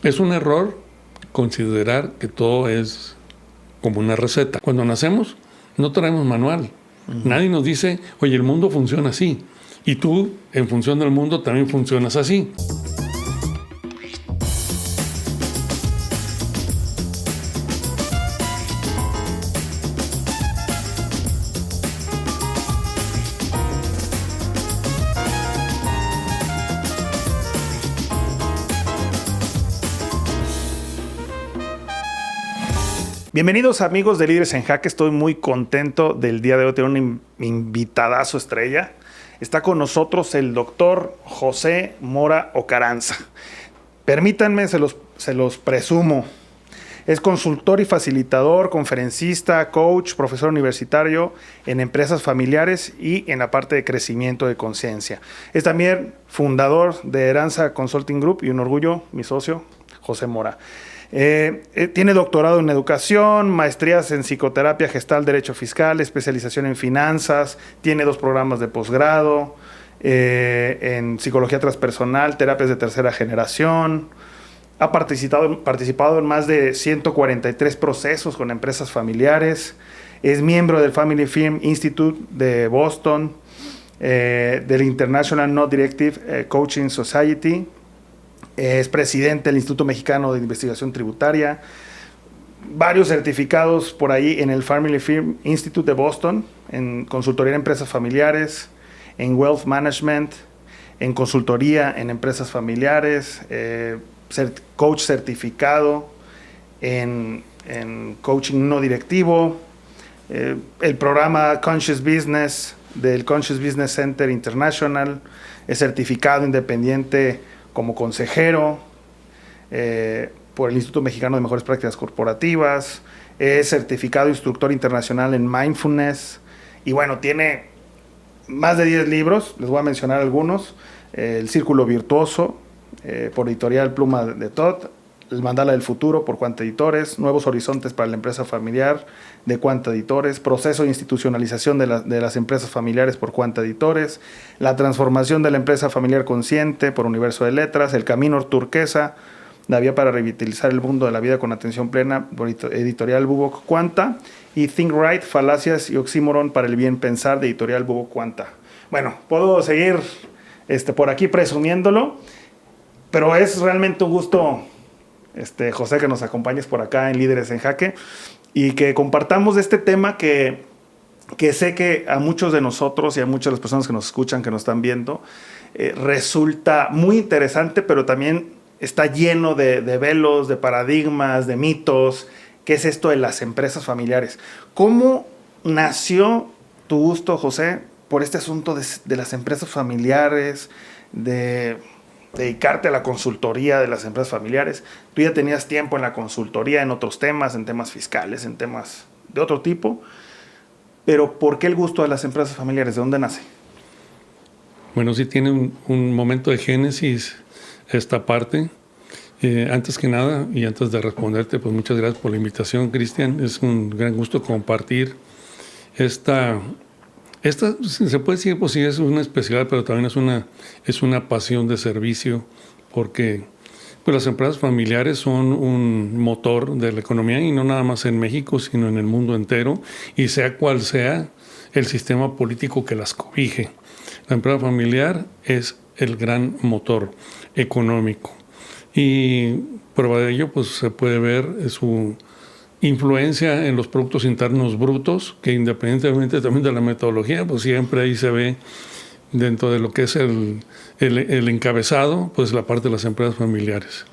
Es un error considerar que todo es como una receta. Cuando nacemos no traemos manual. Nadie nos dice, oye, el mundo funciona así. Y tú, en función del mundo, también funcionas así. Bienvenidos amigos de Líderes en Jaque, estoy muy contento del día de hoy, tengo un invitadazo estrella. Está con nosotros el doctor José Mora Ocaranza. Permítanme, se los presumo. Es consultor y facilitador, conferencista, coach, profesor universitario en empresas familiares y en la parte de crecimiento de conciencia. Es también fundador de Heranza Consulting Group y un orgullo, mi socio, José Mora. Tiene doctorado en educación, maestrías en psicoterapia gestal, derecho fiscal, especialización en finanzas, tiene 2 programas de posgrado en psicología transpersonal, terapias de tercera generación. Ha participado en más de 143 procesos con empresas familiares. Es miembro del Family Firm Institute de Boston, del International Non-Directive Coaching Society. Es presidente del Instituto Mexicano de Investigación Tributaria. Varios certificados por ahí en el Family Firm Institute de Boston, en consultoría en empresas familiares, en Wealth Management, en consultoría en empresas familiares, coach certificado en coaching no directivo, el programa Conscious Business del Conscious Business Center International, es certificado independiente como consejero por el Instituto Mexicano de Mejores Prácticas Corporativas, es certificado instructor internacional en Mindfulness y bueno, tiene más de 10 libros, les voy a mencionar algunos: El Círculo Virtuoso, por editorial Pluma de Todd, El Mandala del Futuro por Cuanta Editores, Nuevos Horizontes para la Empresa Familiar de Cuanta Editores, Proceso de Institucionalización de las Empresas Familiares por Cuanta Editores, La Transformación de la Empresa Familiar Consciente por Universo de Letras, El Camino Turquesa, La Vía para Revitalizar el Mundo de la Vida con Atención Plena por editorial Bubok Cuanta, y Think Right, Falacias y Oxímoron para el Bien Pensar de editorial Bubok Cuanta. Bueno, puedo seguir por aquí presumiéndolo, pero es realmente un gusto, José, que nos acompañes por acá en Líderes en Jaque y que compartamos este tema que sé que a muchos de nosotros y a muchas de las personas que nos escuchan, que nos están viendo, resulta muy interesante, pero también está lleno de velos, de paradigmas, de mitos. ¿Qué es esto de las empresas familiares? ¿Cómo nació tu gusto, José, por este asunto de las empresas familiares, de dedicarte a la consultoría de las empresas familiares? Tú ya tenías tiempo en la consultoría, en otros temas, en temas fiscales, en temas de otro tipo, pero ¿por qué el gusto de las empresas familiares? ¿De dónde nace? Bueno, sí tiene un momento de génesis esta parte. Antes que nada, y antes de responderte, pues muchas gracias por la invitación, Cristian. Es un gran gusto compartir esta, se puede decir, pues sí, es una especialidad, pero también es una pasión de servicio, porque pues las empresas familiares son un motor de la economía, y no nada más en México, sino en el mundo entero, y sea cual sea el sistema político que las cobije. La empresa familiar es el gran motor económico. Y prueba de ello, pues se puede ver su influencia en los productos internos brutos, que independientemente también de la metodología, pues siempre ahí se ve dentro de lo que es el encabezado, pues la parte de las empresas familiares.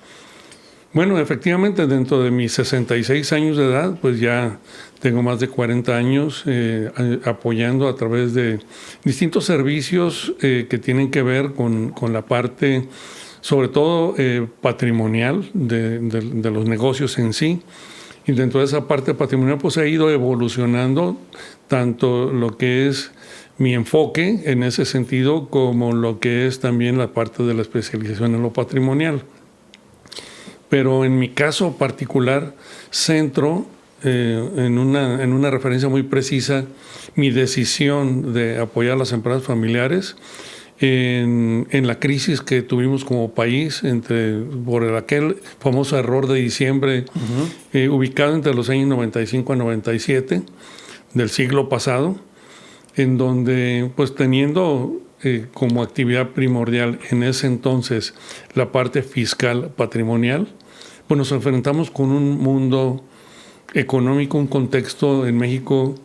Bueno, efectivamente, dentro de mis 66 años de edad, pues ya tengo más de 40 años apoyando a través de distintos servicios que tienen que ver con la parte, sobre todo patrimonial, de los negocios en sí. Y dentro de esa parte patrimonial, pues ha ido evolucionando tanto lo que es mi enfoque en ese sentido, como lo que es también la parte de la especialización en lo patrimonial. Pero en mi caso particular, centro en una referencia muy precisa mi decisión de apoyar a las empresas familiares en la crisis que tuvimos como país por aquel famoso error de diciembre, ubicado entre los años 95 a 97 del siglo pasado, en donde pues teniendo como actividad primordial en ese entonces la parte fiscal patrimonial, pues nos enfrentamos con un mundo económico, un contexto en México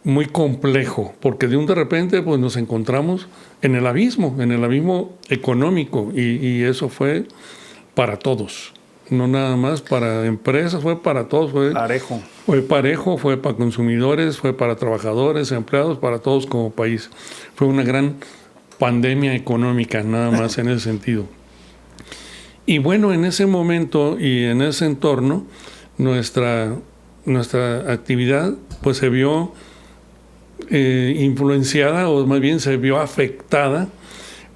muy complejo, porque de repente pues nos encontramos en el abismo económico, y eso fue para todos, no nada más para empresas, fue para todos, fue parejo, fue para consumidores, fue para trabajadores, empleados, para todos como país. Fue una gran pandemia económica, nada más en ese sentido. Y bueno, en ese momento y en ese entorno, nuestra actividad pues se vio influenciada, o más bien se vio afectada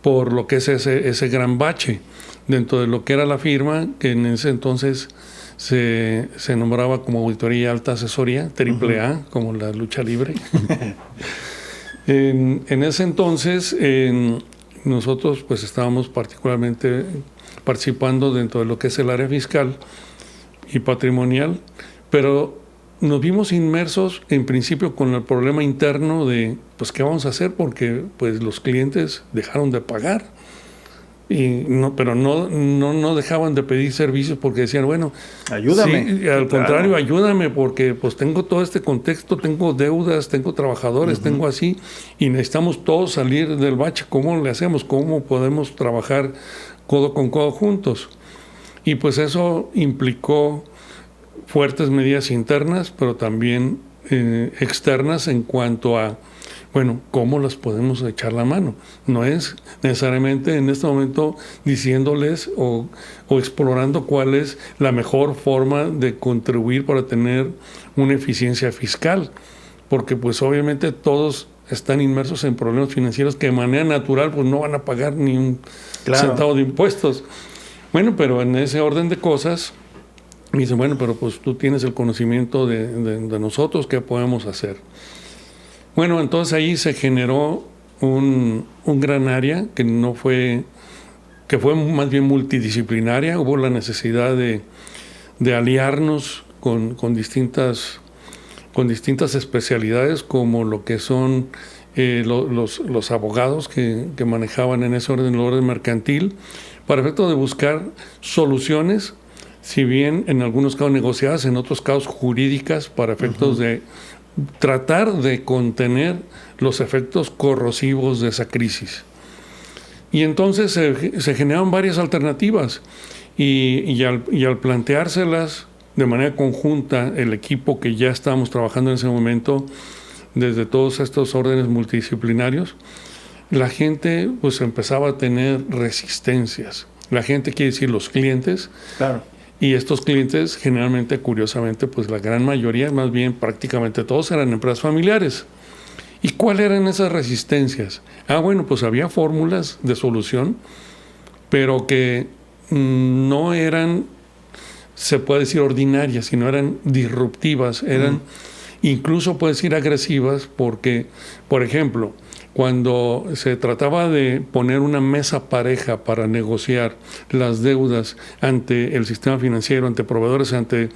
por lo que es ese gran bache dentro de lo que era la firma, que en ese entonces se nombraba como Auditoría Alta Asesoría, AAA, como la lucha libre. En ese entonces nosotros pues estábamos particularmente participando dentro de lo que es el área fiscal y patrimonial, pero nos vimos inmersos en principio con el problema interno de pues qué vamos a hacer, porque pues los clientes dejaron de pagar, pero no dejaban de pedir servicios, porque decían, bueno, ayúdame. Sí, al contrario, ayúdame, porque pues tengo todo este contexto, tengo deudas, tengo trabajadores, tengo así, y necesitamos todos salir del bache. ¿Cómo le hacemos? ¿Cómo podemos trabajar codo con codo juntos? Y pues eso implicó fuertes medidas internas, pero también externas en cuanto a, bueno, ¿cómo las podemos echar la mano? No es necesariamente en este momento diciéndoles o explorando cuál es la mejor forma de contribuir para tener una eficiencia fiscal, porque pues obviamente todos están inmersos en problemas financieros que de manera natural pues no van a pagar ni un centavo de impuestos. Bueno, pero en ese orden de cosas me dicen, bueno, pero pues tú tienes el conocimiento de nosotros, ¿qué podemos hacer? Bueno, entonces ahí se generó un gran área que fue más bien multidisciplinaria. Hubo la necesidad de aliarnos con distintas especialidades, como lo que son los abogados que manejaban en ese orden, el orden mercantil, para efecto de buscar soluciones, si bien en algunos casos negociadas, en otros casos jurídicas, para efectos de tratar de contener los efectos corrosivos de esa crisis. Y entonces se generaron varias alternativas, y al planteárselas de manera conjunta, el equipo que ya estábamos trabajando en ese momento, desde todos estos órdenes multidisciplinarios, la gente pues empezaba a tener resistencias. La gente quiere decir los clientes. Claro. Y estos clientes generalmente, curiosamente, pues la gran mayoría, más bien prácticamente todos, eran empresas familiares. ¿Y cuáles eran esas resistencias? Bueno, pues había fórmulas de solución, pero que no eran, se puede decir, ordinarias, sino eran disruptivas, eran incluso, puede decir, agresivas, porque, por ejemplo, cuando se trataba de poner una mesa pareja para negociar las deudas ante el sistema financiero, ante proveedores, ante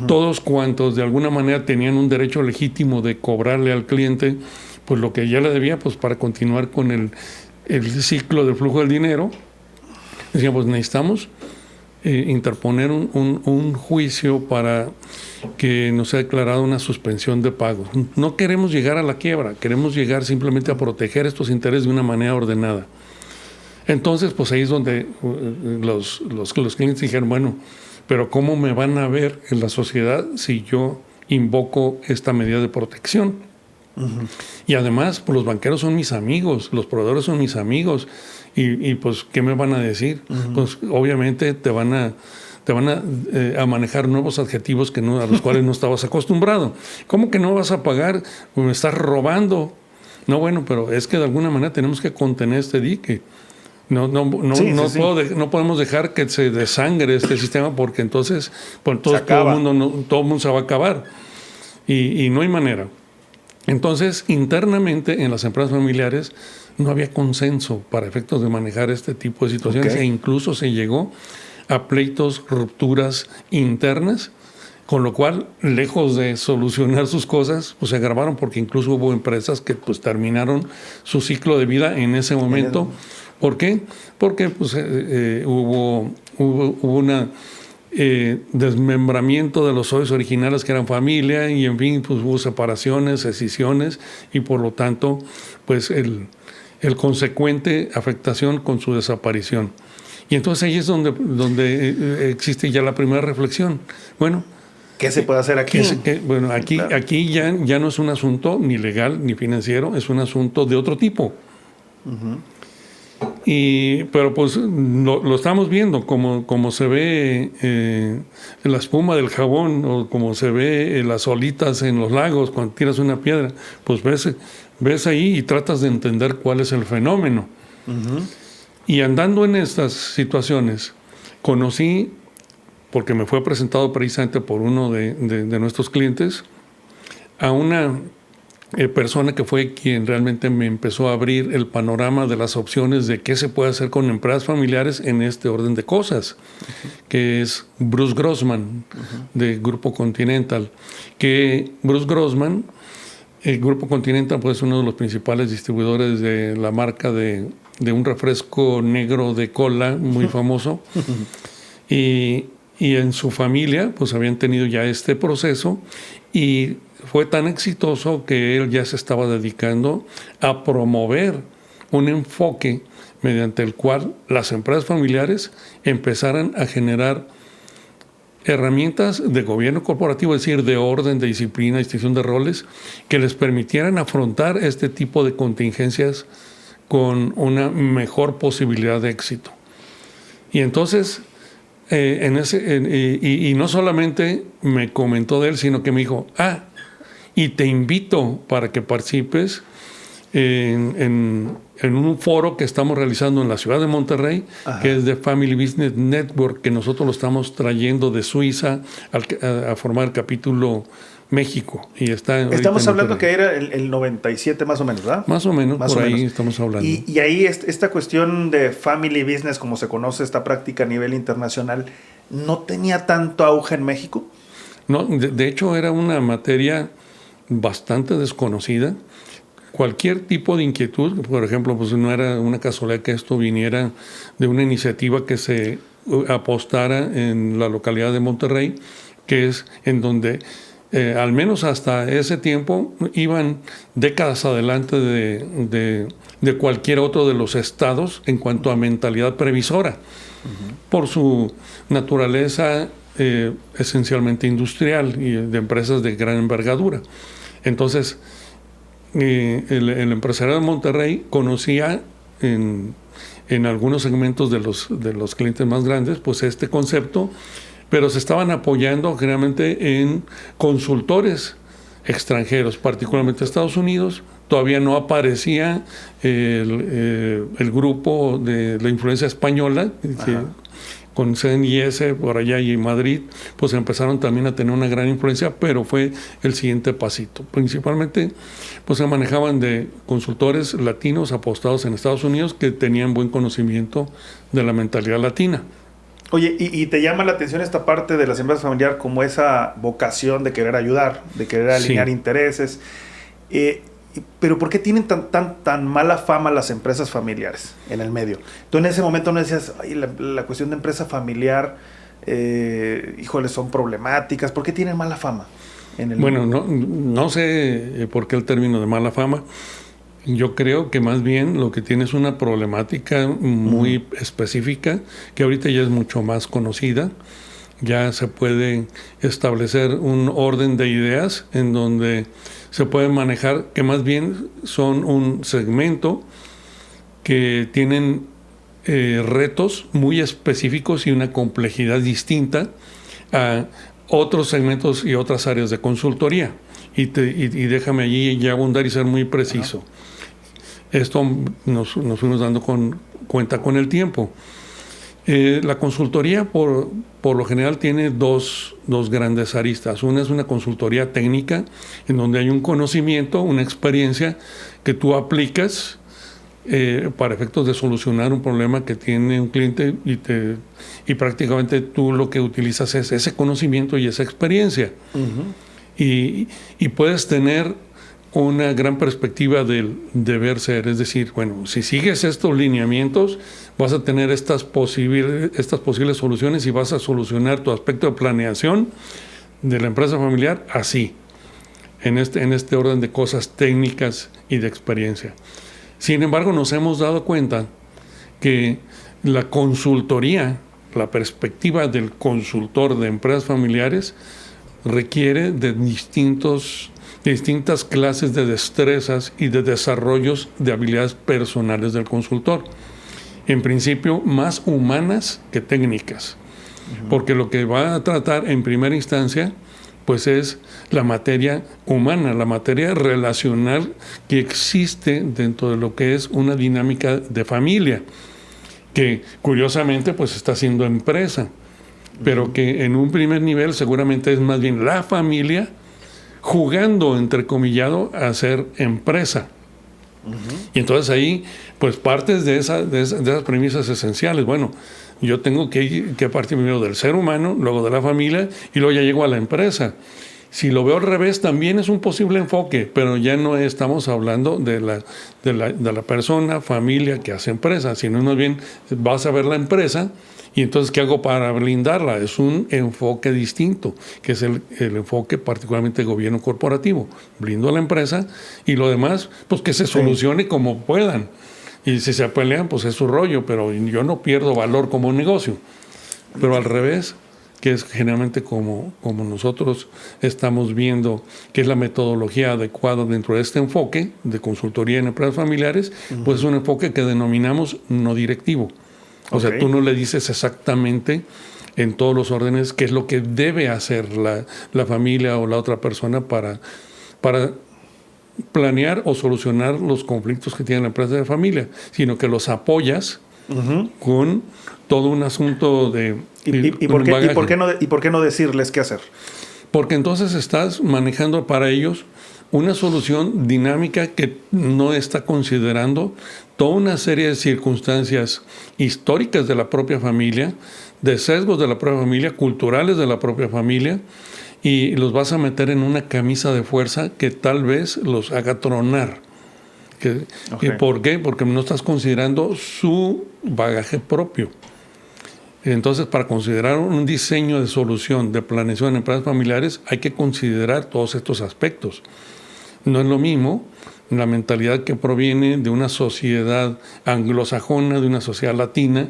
todos cuantos de alguna manera tenían un derecho legítimo de cobrarle al cliente pues lo que ya le debía, pues para continuar con el ciclo del flujo del dinero, decíamos, pues necesitamos interponer un juicio para que nos sea declarada una suspensión de pagos. No queremos llegar a la quiebra, queremos llegar simplemente a proteger estos intereses de una manera ordenada. Entonces, pues ahí es donde los clientes dijeron, bueno, pero ¿cómo me van a ver en la sociedad si yo invoco esta medida de protección? Y además, pues los banqueros son mis amigos, los proveedores son mis amigos, y pues, ¿qué me van a decir? Pues obviamente te van a manejar nuevos adjetivos a los cuales no estabas acostumbrado. ¿Cómo que no vas a pagar? Pues me estás robando. No, bueno, pero es que de alguna manera tenemos que contener este dique. No podemos dejar que se desangre este sistema, porque entonces pues, todo el mundo se va a acabar. Y no hay manera. Entonces, internamente en las empresas familiares no había consenso para efectos de manejar este tipo de situaciones, e incluso se llegó a pleitos, rupturas internas, con lo cual, lejos de solucionar sus cosas, pues se agravaron, porque incluso hubo empresas que pues terminaron su ciclo de vida en ese momento. ¿Por qué? Porque pues, hubo una desmembramiento de los socios originales que eran familia, y en fin, pues hubo separaciones, escisiones, y por lo tanto, pues el consecuente afectación con su desaparición. Y entonces ahí es donde existe ya la primera reflexión. Bueno, ¿qué se puede hacer aquí? Bueno, aquí ya no es un asunto ni legal ni financiero, es un asunto de otro tipo. Uh-huh. Pero pues lo estamos viendo, como se ve la espuma del jabón, o como se ve las olitas en los lagos cuando tiras una piedra, pues ves ahí y tratas de entender cuál es el fenómeno. Uh-huh. Y andando en estas situaciones, conocí, porque me fue presentado precisamente por uno de nuestros clientes, a una persona que fue quien realmente me empezó a abrir el panorama de las opciones de qué se puede hacer con empresas familiares en este orden de cosas, uh-huh. que es Bruce Grossman, uh-huh. de Grupo Continental. Que Bruce Grossman, el Grupo Continental, pues, es uno de los principales distribuidores de la marca de un refresco negro de cola muy famoso. Y en su familia pues habían tenido ya este proceso, y fue tan exitoso que él ya se estaba dedicando a promover un enfoque mediante el cual las empresas familiares empezaran a generar herramientas de gobierno corporativo, es decir, de orden, de disciplina, distinción de roles, que les permitieran afrontar este tipo de contingencias con una mejor posibilidad de éxito. Y entonces, y no solamente me comentó de él, sino que me dijo, y te invito para que participes en un foro que estamos realizando en la ciudad de Monterrey, ajá. que es de Family Business Network, que nosotros lo estamos trayendo de Suiza a formar el capítulo México. Y estamos hablando que era el 97 más o menos, ¿verdad? Más o menos, por ahí estamos hablando. Y ahí esta cuestión de family business, como se conoce esta práctica a nivel internacional, ¿no tenía tanto auge en México? No, de hecho era una materia bastante desconocida. Cualquier tipo de inquietud, por ejemplo, pues no era una casualidad que esto viniera de una iniciativa que se apostara en la localidad de Monterrey, que es en donde al menos hasta ese tiempo iban décadas adelante de cualquier otro de los estados en cuanto a mentalidad previsora, uh-huh. por su naturaleza esencialmente industrial y de empresas de gran envergadura. Entonces, el empresario de Monterrey conocía en algunos segmentos de los clientes más grandes pues este concepto, pero se estaban apoyando generalmente en consultores extranjeros, particularmente Estados Unidos. Todavía no aparecía el grupo de la influencia española, que, con CNIS por allá y en Madrid, pues empezaron también a tener una gran influencia, pero fue el siguiente pasito. Principalmente pues se manejaban de consultores latinos apostados en Estados Unidos que tenían buen conocimiento de la mentalidad latina. Oye, ¿y te llama la atención esta parte de las empresas familiares como esa vocación de querer ayudar, de querer alinear intereses? Pero ¿por qué tienen tan mala fama las empresas familiares en el medio? Tú en ese momento no decías, ay, la cuestión de empresa familiar, híjole, son problemáticas. ¿Por qué tienen mala fama en el Bueno, no sé por qué el término de mala fama. Yo creo que más bien lo que tiene es una problemática muy específica, que ahorita ya es mucho más conocida. Ya se puede establecer un orden de ideas en donde se puede manejar, que más bien son un segmento que tienen retos muy específicos y una complejidad distinta a otros segmentos y otras áreas de consultoría. Y déjame allí ya abundar y ser muy preciso. Esto nos fuimos dando cuenta con el tiempo. La consultoría por lo general tiene dos grandes aristas. Una es una consultoría técnica en donde hay un conocimiento, una experiencia que tú aplicas para efectos de solucionar un problema que tiene un cliente y prácticamente tú lo que utilizas es ese conocimiento y esa experiencia. Y puedes tener una gran perspectiva del deber ser, es decir, bueno, si sigues estos lineamientos, vas a tener estas posibles soluciones y vas a solucionar tu aspecto de planeación de la empresa familiar así, en este orden de cosas técnicas y de experiencia. Sin embargo, nos hemos dado cuenta que la consultoría, la perspectiva del consultor de empresas familiares requiere de distintas clases de destrezas y de desarrollos de habilidades personales del consultor. En principio, más humanas que técnicas, porque lo que va a tratar en primera instancia pues es la materia humana, la materia relacional que existe dentro de lo que es una dinámica de familia, que curiosamente pues está siendo empresa, pero que en un primer nivel seguramente es más bien la familia jugando, entrecomillado, a ser empresa. Y entonces ahí pues partes de esas premisas esenciales. Bueno, yo tengo que partir primero del ser humano, luego de la familia y luego ya llego a la empresa. Si lo veo al revés, también es un posible enfoque, pero ya no estamos hablando de la persona, familia que hace empresa, sino más bien vas a ver la empresa y entonces ¿qué hago para blindarla? Es un enfoque distinto, que es el enfoque particularmente de gobierno corporativo. Blindo a la empresa y lo demás, pues que se solucione como puedan. Y si se pelean, pues es su rollo, pero yo no pierdo valor como negocio. Pero al revés, que es generalmente como nosotros estamos viendo que es la metodología adecuada dentro de este enfoque de consultoría en empresas familiares, pues es un enfoque que denominamos no directivo. O sea, tú no le dices exactamente en todos los órdenes qué es lo que debe hacer la familia o la otra persona para planear o solucionar los conflictos que tiene la empresa de familia, sino que los apoyas con todo un asunto de... ¿Y por qué no decirles qué hacer? Porque entonces estás manejando para ellos una solución dinámica que no está considerando toda una serie de circunstancias históricas de la propia familia, de sesgos de la propia familia, culturales de la propia familia, y los vas a meter en una camisa de fuerza que tal vez los haga tronar. ¿Por qué? Porque no estás considerando su bagaje propio. Entonces, para considerar un diseño de solución de planeación en empresas familiares, hay que considerar todos estos aspectos. No es lo mismo la mentalidad que proviene de una sociedad anglosajona, de una sociedad latina,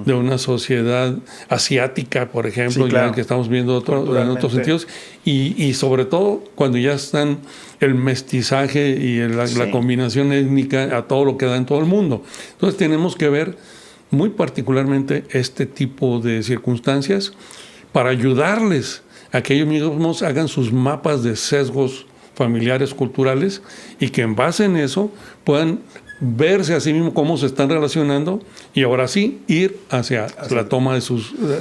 de una sociedad asiática, por ejemplo, sí, claro, ya que estamos viendo en otros sentidos, y sobre todo cuando ya están el mestizaje y la combinación étnica a todo lo que da en todo el mundo. Entonces tenemos que ver muy particularmente este tipo de circunstancias para ayudarles a que ellos mismos hagan sus mapas de sesgos familiares, culturales, y que en base en eso puedan verse a sí mismos cómo se están relacionando y ahora sí ir hacia la toma de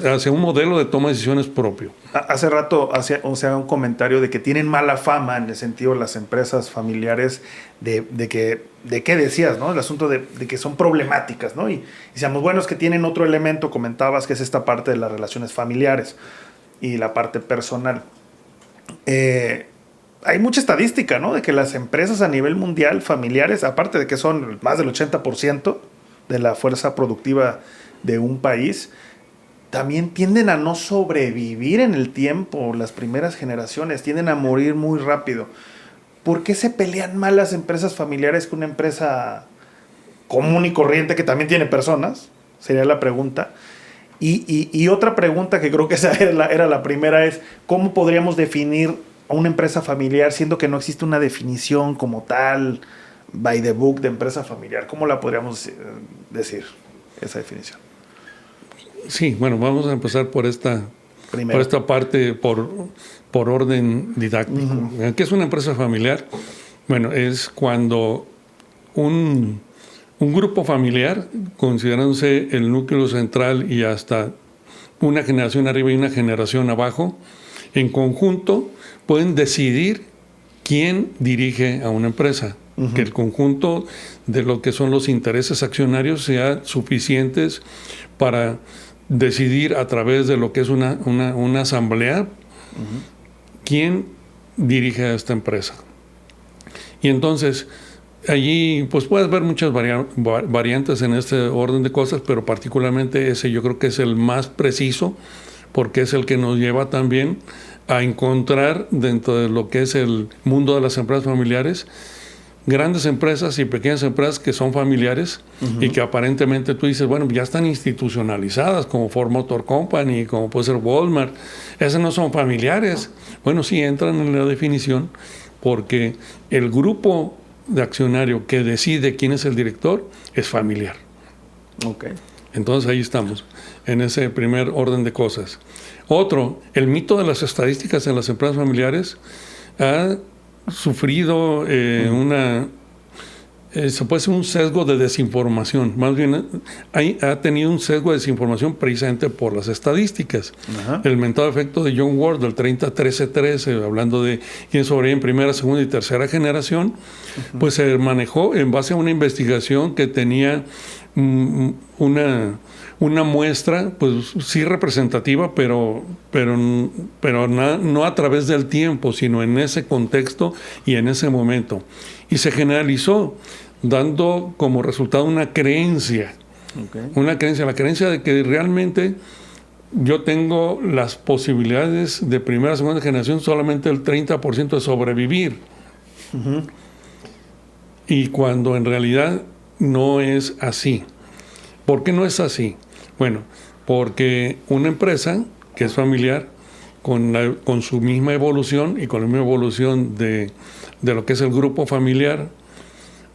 hacia un modelo de toma de decisiones propio. Hace rato hacía un comentario de que tienen mala fama en el sentido de las empresas familiares de qué decías, ¿no? El asunto de que son problemáticas, ¿no? Y decíamos, bueno, es que tienen otro elemento, comentabas, que es esta parte de las relaciones familiares y la parte personal. Hay mucha estadística, ¿no? De que las empresas a nivel mundial familiares, aparte de que son más del 80% de la fuerza productiva de un país, también tienden a no sobrevivir en el tiempo. Las primeras generaciones tienden a morir muy rápido. ¿Por qué se pelean más las empresas familiares que una empresa común y corriente que también tiene personas? Sería la pregunta. Y otra pregunta que creo que esa era la primera es, ¿cómo podríamos definir a una empresa familiar, siendo que no existe una definición como tal, by the book, de empresa familiar? ¿Cómo la podríamos decir, esa definición? Sí, bueno, vamos a empezar por esta parte, por orden didáctico. ¿Qué es una empresa familiar? Bueno, es cuando un grupo familiar, considerándose el núcleo central y hasta una generación arriba y una generación abajo, en conjunto pueden decidir quién dirige a una empresa. que el conjunto de lo que son los intereses accionarios sea suficientes para decidir a través de lo que es una asamblea quién dirige a esta empresa. Y entonces allí pues puedes ver muchas variantes en este orden de cosas, pero particularmente ese yo creo que es el más preciso, porque es el que nos lleva también a encontrar dentro de lo que es el mundo de las empresas familiares, grandes empresas y pequeñas empresas que son familiares y que aparentemente tú dices, bueno, ya están institucionalizadas, como Ford Motor Company, como puede ser Walmart. Esas no son familiares. Bueno, sí entran en la definición porque el grupo de accionario que decide quién es el director es familiar. Okay. Entonces ahí estamos, en ese primer orden de cosas. Otro, el mito de las estadísticas en las empresas familiares ha sufrido se puede decir un sesgo de desinformación. Más bien ha tenido un sesgo de desinformación precisamente por las estadísticas. El mentado efecto de John Ward del 30-13-13, hablando de quién sobrevive en primera, segunda y tercera generación, pues se manejó en base a una investigación que tenía una muestra, pues sí representativa, pero no a través del tiempo, sino en ese contexto y en ese momento. Y se generalizó, dando como resultado una creencia. La creencia de que realmente yo tengo las posibilidades de primera, segunda generación solamente el 30% de sobrevivir. Y cuando en realidad no es así. ¿Por qué no es así? Bueno, porque una empresa que es familiar, con su misma evolución y con la misma evolución de lo que es el grupo familiar,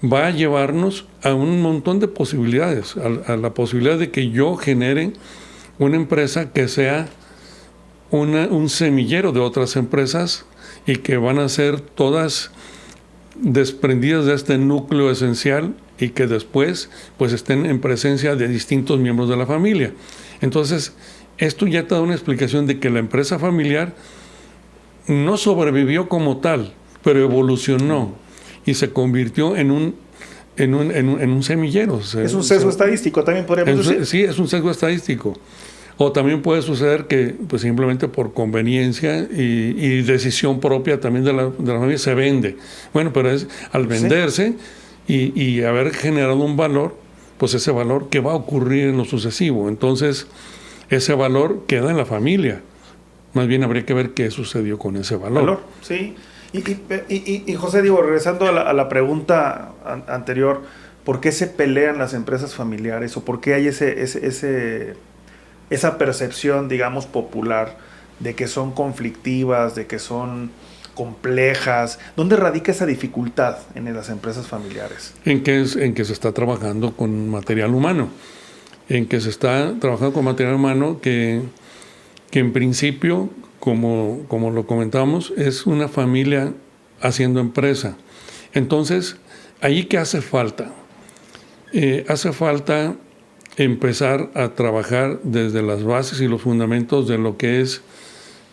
va a llevarnos a un montón de posibilidades, a la posibilidad de que yo genere una empresa que sea un semillero de otras empresas y que van a ser todas desprendidas de este núcleo esencial y que después pues estén en presencia de distintos miembros de la familia. Entonces, esto ya te da una explicación de que la empresa familiar no sobrevivió como tal, pero evolucionó y se convirtió en un semillero. Es un sesgo estadístico, también podríamos decir. Sí, es un sesgo estadístico. O también puede suceder que pues simplemente por conveniencia y decisión propia también de la familia se vende. Bueno, pero es al venderse y haber generado un valor, pues ese valor que va a ocurrir en lo sucesivo. Entonces, ese valor queda en la familia. Más bien habría que ver qué sucedió con ese valor. Sí. Y José, regresando a la pregunta anterior, ¿por qué se pelean las empresas familiares? ¿O por qué hay esa percepción, digamos, popular de que son conflictivas, de que son complejas? ¿Dónde radica esa dificultad en las empresas familiares? En que se está trabajando con material humano. En que se está trabajando con material humano que en principio, como lo comentamos, es una familia haciendo empresa. Entonces, ¿ahí qué hace falta? Hace falta empezar a trabajar desde las bases y los fundamentos de lo que es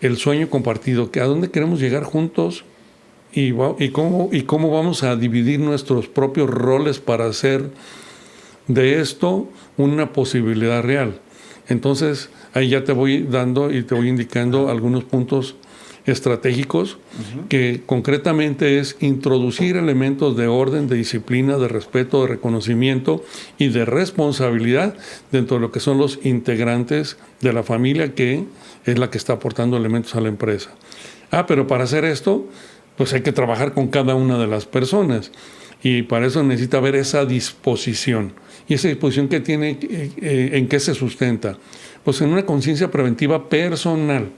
el sueño compartido, que a dónde queremos llegar juntos y cómo vamos a dividir nuestros propios roles para hacer de esto una posibilidad real. Entonces, ahí ya te voy dando y te voy indicando algunos puntos estratégicos que concretamente es introducir elementos de orden, de disciplina, de respeto, de reconocimiento y de responsabilidad dentro de lo que son los integrantes de la familia, que es la que está aportando elementos a la empresa. Pero para hacer esto, pues hay que trabajar con cada una de las personas y para eso necesita haber esa disposición. ¿Y esa disposición que tiene, en qué se sustenta? Pues en una conciencia preventiva personal.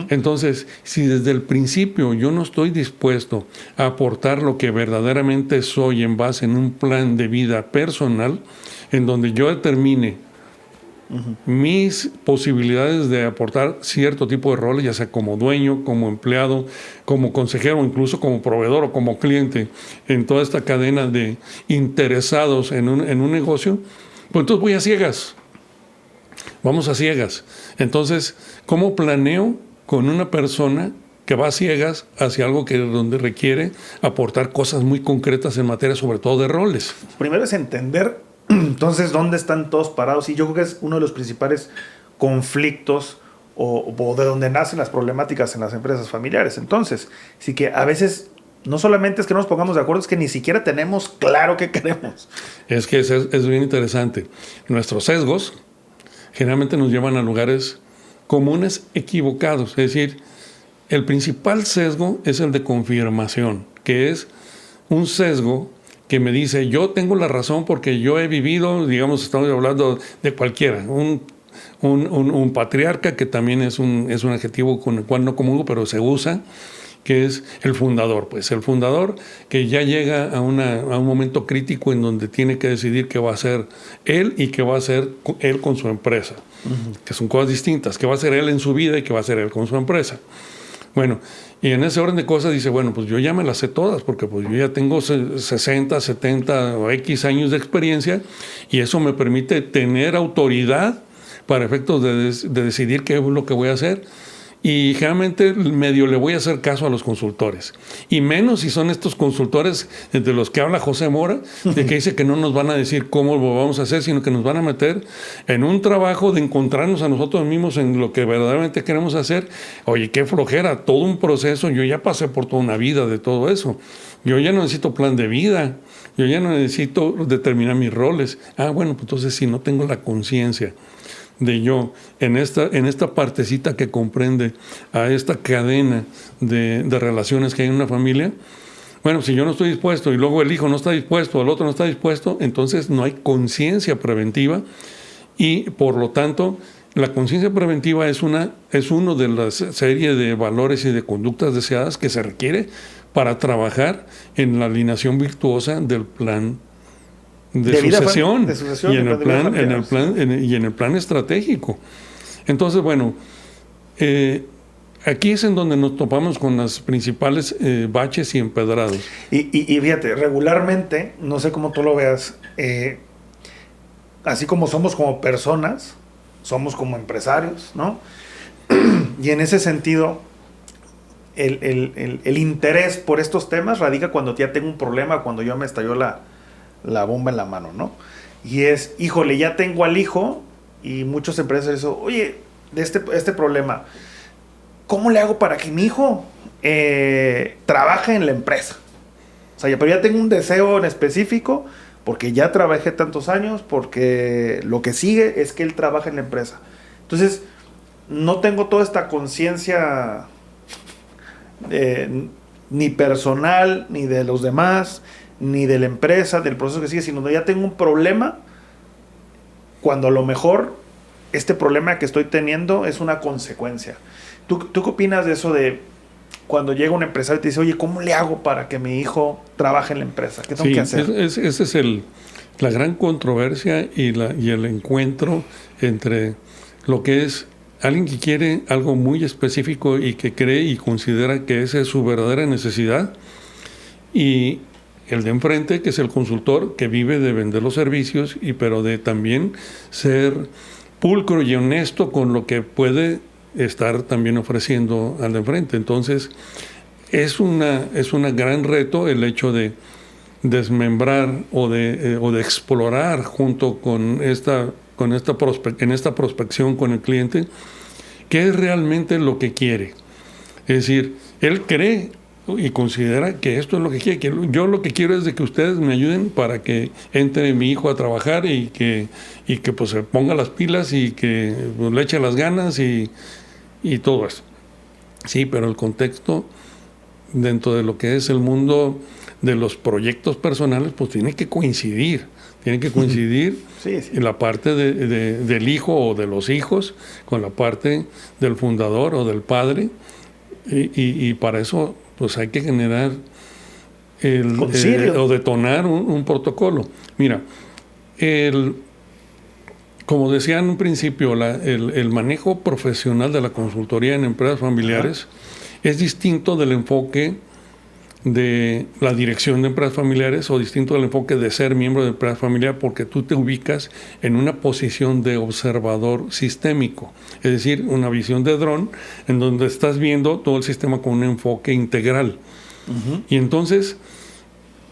Entonces, si desde el principio yo no estoy dispuesto a aportar lo que verdaderamente soy en base en un plan de vida personal, en donde yo determine mis posibilidades de aportar cierto tipo de roles, ya sea como dueño, como empleado, como consejero, incluso como proveedor o como cliente, en toda esta cadena de interesados en un negocio, pues entonces voy a ciegas. Vamos a ciegas. Entonces, ¿cómo planeo con una persona que va a ciegas hacia algo que donde requiere aportar cosas muy concretas en materia, sobre todo de roles. Primero es entender, entonces, dónde están todos parados. Y yo creo que es uno de los principales conflictos o de donde nacen las problemáticas en las empresas familiares. Entonces, sí que a veces no solamente es que no nos pongamos de acuerdo, es que ni siquiera tenemos claro qué queremos. Es que es bien interesante. Nuestros sesgos generalmente nos llevan a lugares comunes equivocados. Es decir, el principal sesgo es el de confirmación, que es un sesgo que me dice, yo tengo la razón porque yo he vivido, digamos, estamos hablando de cualquiera, un patriarca, que también es un adjetivo con el cual no comulgo, pero se usa, que es el fundador. Pues el fundador que ya llega a un momento crítico en donde tiene que decidir qué va a hacer él y qué va a hacer él con su empresa, que son cosas distintas, qué va a hacer él en su vida y qué va a hacer él con su empresa. Bueno, y en ese orden de cosas dice, bueno, pues yo ya me las sé todas, porque pues yo ya tengo 60, 70 o X años de experiencia, y eso me permite tener autoridad para efectos de decidir qué es lo que voy a hacer. Y generalmente medio le voy a hacer caso a los consultores. Y menos si son estos consultores de los que habla José Mora, de que dice que no nos van a decir cómo lo vamos a hacer, sino que nos van a meter en un trabajo de encontrarnos a nosotros mismos en lo que verdaderamente queremos hacer. Oye, qué flojera, todo un proceso. Yo ya pasé por toda una vida de todo eso. Yo ya no necesito plan de vida. Yo ya no necesito determinar mis roles. Bueno, pues entonces si no tengo la conciencia de yo en esta partecita que comprende a esta cadena de relaciones que hay en una familia, bueno, si yo no estoy dispuesto y luego el hijo no está dispuesto, el otro no está dispuesto, entonces no hay conciencia preventiva, y por lo tanto la conciencia preventiva es uno de las serie de valores y de conductas deseadas que se requiere para trabajar en la alineación virtuosa del plan de sucesión y en el plan estratégico. Entonces, bueno, aquí es en donde nos topamos con las principales baches y empedrados. Y fíjate, regularmente, no sé cómo tú lo veas, así como somos como personas, somos como empresarios, ¿no? Y en ese sentido, el interés por estos temas radica cuando ya tengo un problema, cuando yo me estalló la bomba en la mano, ¿no? Y es, híjole, ya tengo al hijo, y muchos empresarios dicen, oye, de este problema, ¿cómo le hago para que mi hijo trabaje en la empresa? O sea, pero ya tengo un deseo en específico, porque ya trabajé tantos años, porque lo que sigue es que él trabaje en la empresa. Entonces, no tengo toda esta conciencia ni personal, ni de los demás, ni de la empresa, del proceso que sigue, sino ya tengo un problema, cuando a lo mejor este problema que estoy teniendo es una consecuencia. ¿Tú qué opinas de eso, de cuando llega un empresario y te dice, oye, ¿cómo le hago para que mi hijo trabaje en la empresa? ¿Qué tengo que hacer? Esa es la gran controversia y el encuentro entre lo que es alguien que quiere algo muy específico y que cree y considera que esa es su verdadera necesidad, y el de enfrente, que es el consultor, que vive de vender los servicios, pero de también ser pulcro y honesto con lo que puede estar también ofreciendo al de enfrente. Entonces, es una gran reto el hecho de desmembrar o de explorar junto con esta prospección con el cliente, qué es realmente lo que quiere. Es decir, él cree y considera que esto es lo que quiere. Que yo lo que quiero es de que ustedes me ayuden para que entre mi hijo a trabajar y que pues se ponga las pilas y que pues, le eche las ganas y todo eso. Sí, pero el contexto dentro de lo que es el mundo de los proyectos personales, pues tiene que coincidir. Tiene que coincidir sí. En la parte del hijo o de los hijos con la parte del fundador o del padre, y para eso pues hay que generar o detonar un protocolo. Mira, como decía en un principio, el manejo profesional de la consultoría en empresas familiares es distinto del enfoque de la dirección de empresas familiares o distinto del enfoque de ser miembro de empresa familiar, porque tú te ubicas en una posición de observador sistémico, es decir, una visión de dron en donde estás viendo todo el sistema con un enfoque integral. Y entonces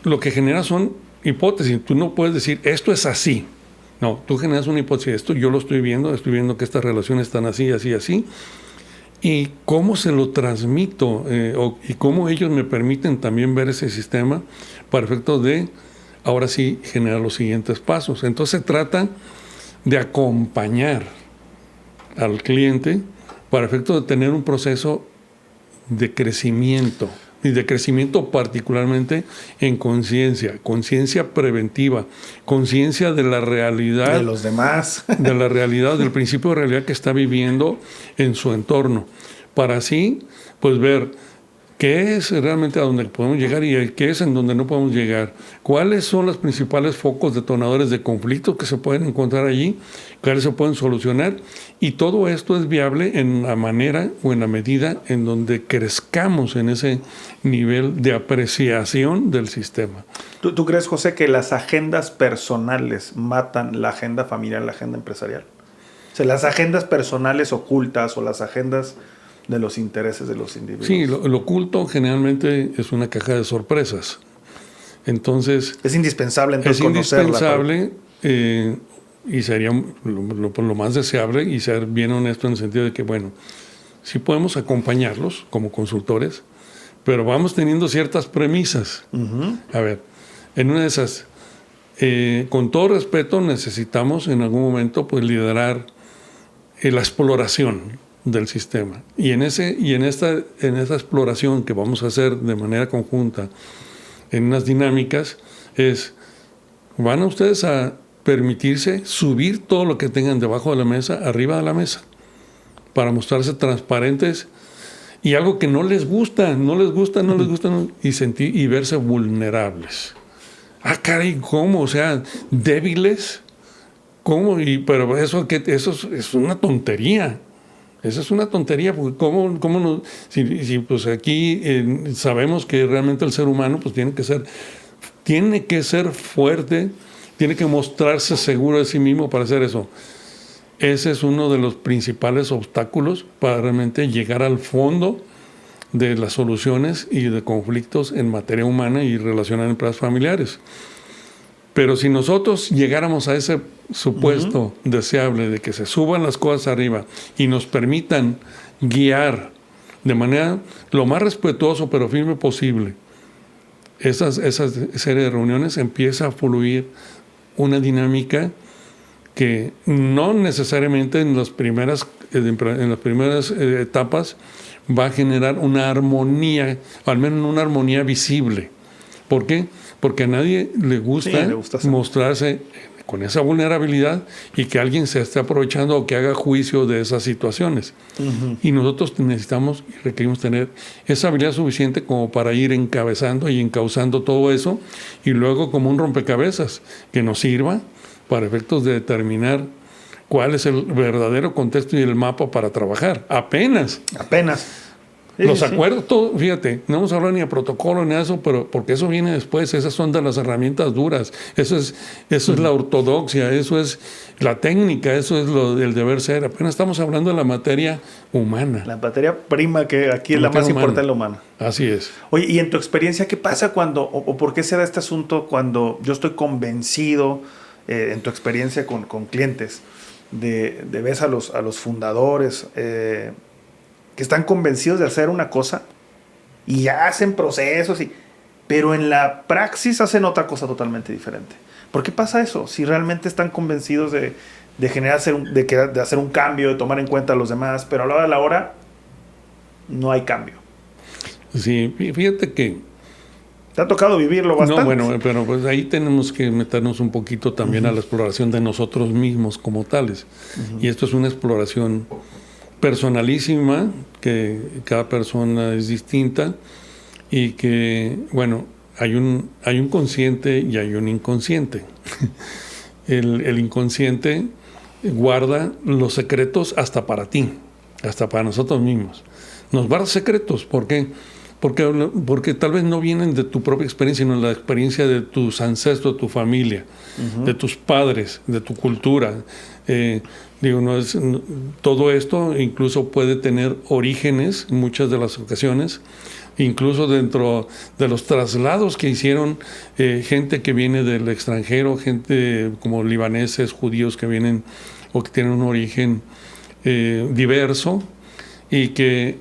lo que genera son hipótesis. Tú no puedes decir esto es así. No, tú generas una hipótesis. Esto yo lo estoy viendo que estas relaciones están así, así, así. Y cómo se lo transmito y cómo ellos me permiten también ver ese sistema para efecto de, ahora sí, generar los siguientes pasos. Entonces se trata de acompañar al cliente para efecto de tener un proceso de crecimiento, y de crecimiento particularmente en conciencia preventiva, conciencia de la realidad. De los demás. De la realidad, del principio de realidad que está viviendo en su entorno, para así pues ver qué es realmente a donde podemos llegar y qué es en donde no podemos llegar, cuáles son los principales focos detonadores de conflictos que se pueden encontrar allí, cuáles se pueden solucionar, y todo esto es viable en la manera o en la medida en donde crezcamos en ese nivel de apreciación del sistema. ¿Tú crees, José, que las agendas personales matan la agenda familiar, la agenda empresarial? O sea, las agendas personales ocultas o las agendas de los intereses de los individuos. Sí, lo oculto generalmente es una caja de sorpresas. Entonces, es indispensable entonces conocerla. Y sería lo más deseable y ser bien honesto en el sentido de que, bueno, sí podemos acompañarlos como consultores, pero vamos teniendo ciertas premisas. A ver, en una de esas, con todo respeto, necesitamos en algún momento pues liderar la exploración del sistema. Y en esa exploración que vamos a hacer de manera conjunta en unas dinámicas van a ustedes a permitirse subir todo lo que tengan debajo de la mesa, arriba de la mesa, para mostrarse transparentes y algo que no les gusta, y verse vulnerables. Ah, caray, ¿cómo? O sea, débiles. ¿Cómo? Pero eso es una tontería. Esa es una tontería, porque ¿cómo no? Si pues aquí sabemos que realmente el ser humano pues tiene que ser fuerte, tiene que mostrarse seguro de sí mismo para hacer eso. Ese es uno de los principales obstáculos para realmente llegar al fondo de las soluciones y de conflictos en materia humana y relacionada en empresas familiares. Pero si nosotros llegáramos a ese supuesto deseable de que se suban las cosas arriba y nos permitan guiar de manera lo más respetuoso pero firme posible esa serie de reuniones, empieza a fluir una dinámica que no necesariamente en las primeras etapas va a generar una armonía, al menos una armonía visible. ¿Por qué? Porque a nadie le gusta mostrarse con esa vulnerabilidad y que alguien se esté aprovechando o que haga juicio de esas situaciones. Y nosotros necesitamos y requerimos tener esa habilidad suficiente como para ir encabezando y encauzando todo eso, y luego como un rompecabezas que nos sirva para efectos de determinar cuál es el verdadero contexto y el mapa para trabajar. Apenas. Los acuerdos, todo, fíjate, no hemos hablado ni de protocolo ni de eso, pero porque eso viene después, esas son de las herramientas duras, eso es la ortodoxia, eso es la técnica, eso es el deber ser. Apenas estamos hablando de la materia humana. La materia prima, que aquí es la más importante, la humana. Así es. Oye, y en tu experiencia, ¿qué pasa cuando, o por qué se da este asunto cuando yo estoy convencido, en tu experiencia con clientes, de ves a los fundadores, que están convencidos de hacer una cosa y ya hacen procesos, pero en la praxis hacen otra cosa totalmente diferente? ¿Por qué pasa eso? Si realmente están convencidos de hacer un cambio, de tomar en cuenta a los demás, pero a la hora de la hora no hay cambio. Sí, fíjate que... ¿Te ha tocado vivirlo bastante? No, bueno, pero pues ahí tenemos que meternos un poquito también a la exploración de nosotros mismos como tales. Y esto es una exploración personalísima, que cada persona es distinta y que, bueno, hay un consciente y hay un inconsciente. El inconsciente guarda los secretos hasta para ti, hasta para nosotros mismos. Nos guarda secretos, ¿por qué? porque tal vez no vienen de tu propia experiencia, sino de la experiencia de tus ancestros, de tu familia, de tus padres, de tu cultura. Todo esto incluso puede tener orígenes en muchas de las ocasiones, incluso dentro de los traslados que hicieron gente que viene del extranjero, gente como libaneses, judíos que vienen o que tienen un origen diverso, y que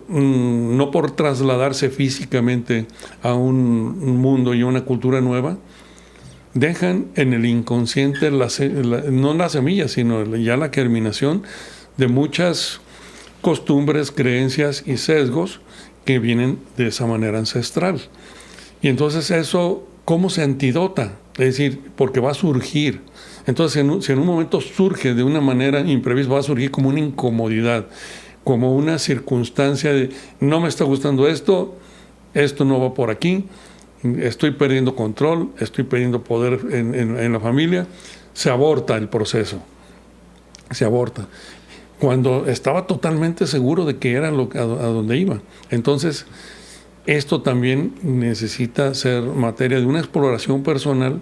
no por trasladarse físicamente a un mundo y a una cultura nueva, dejan en el inconsciente no la semilla, sino ya la germinación de muchas costumbres, creencias y sesgos que vienen de esa manera ancestral. Y entonces eso, ¿cómo se antidota? Es decir, porque va a surgir. Entonces, si en un momento surge de una manera imprevista, va a surgir como una incomodidad, como una circunstancia de no me está gustando esto no va por aquí, estoy perdiendo control, estoy perdiendo poder en la familia, se aborta el proceso, se aborta, cuando estaba totalmente seguro de que era a donde iba. Entonces, esto también necesita ser materia de una exploración personal,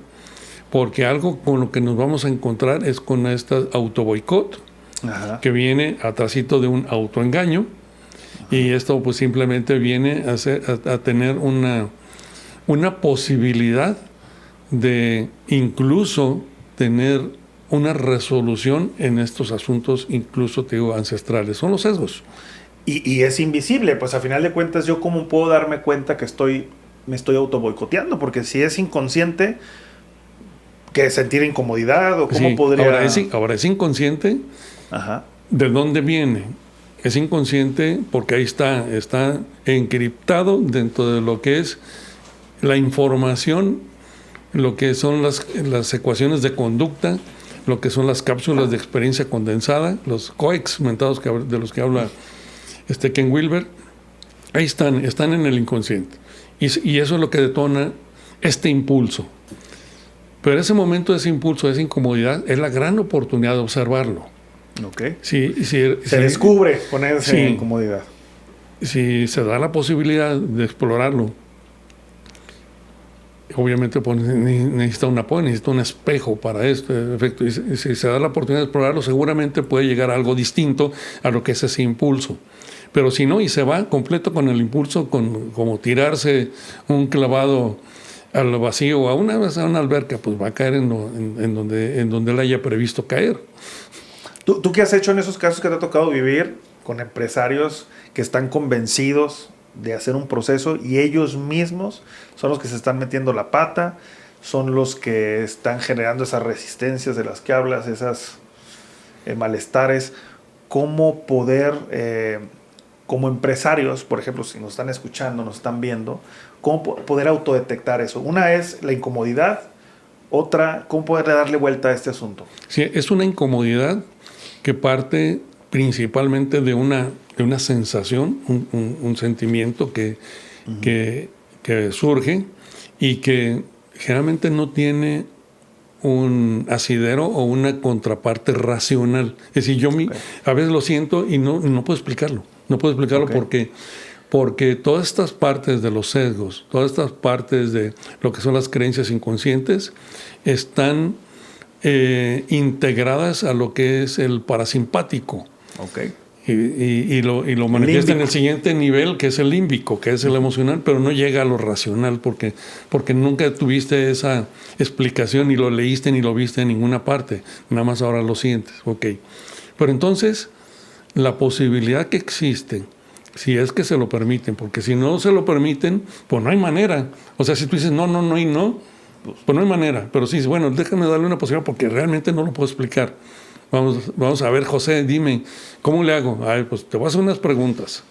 porque algo con lo que nos vamos a encontrar es con este autoboicot, que viene atrásito de un autoengaño, y esto pues simplemente viene a tener una posibilidad de incluso tener una resolución en estos asuntos, incluso te digo, ancestrales. Son los sesgos. Y es invisible, pues a final de cuentas, ¿yo cómo puedo darme cuenta que me estoy autoboicoteando? Porque si es inconsciente, ¿que sentir incomodidad? ¿O cómo podría...? Ahora es inconsciente. Ajá. ¿De dónde viene? Es inconsciente porque ahí está encriptado dentro de lo que es la información, lo que son las ecuaciones de conducta, lo que son las cápsulas de experiencia condensada, los COEX mentados de los que habla Ken Wilber. Ahí están en el inconsciente. Y eso es lo que detona este impulso. Pero ese momento, ese impulso, esa incomodidad, es la gran oportunidad de observarlo. Okay. Se descubre ponerse en incomodidad. Si se da la posibilidad de explorarlo, obviamente pues, necesita un apoyo, necesita un espejo para este efecto. Y si se da la oportunidad de explorarlo, seguramente puede llegar a algo distinto a lo que es ese impulso. Pero si no, y se va completo con el impulso, como tirarse un clavado al vacío o a una alberca, pues va a caer en donde él haya previsto caer. ¿Tú qué has hecho en esos casos que te ha tocado vivir con empresarios que están convencidos de hacer un proceso y ellos mismos son los que se están metiendo la pata, son los que están generando esas resistencias de las que hablas, esas malestares? ¿Cómo poder, como empresarios, por ejemplo, si nos están escuchando, nos están viendo, cómo poder autodetectar eso? Una es la incomodidad, otra, ¿cómo poder darle vuelta a este asunto? Sí, es una incomodidad que parte principalmente de una sensación, un sentimiento que surge y que generalmente no tiene un asidero o una contraparte racional. Es decir, a veces lo siento y no puedo explicarlo. No puedo explicarlo porque todas estas partes de los sesgos, todas estas partes de lo que son las creencias inconscientes están integradas a lo que es el parasimpático. Okay. Y lo manifiesta en el siguiente nivel, que es el límbico, que es el emocional, pero no llega a lo racional porque nunca tuviste esa explicación, ni lo leíste, ni lo viste en ninguna parte. Nada más ahora lo sientes. Okay. Pero entonces, la posibilidad que existe, si es que se lo permiten, porque si no se lo permiten, pues no hay manera. O sea, si tú dices no, pues no hay manera. Pero sí, bueno, déjame darle una posibilidad porque realmente no lo puedo explicar. Vamos a ver, José, dime, ¿cómo le hago? Pues te voy a hacer unas preguntas.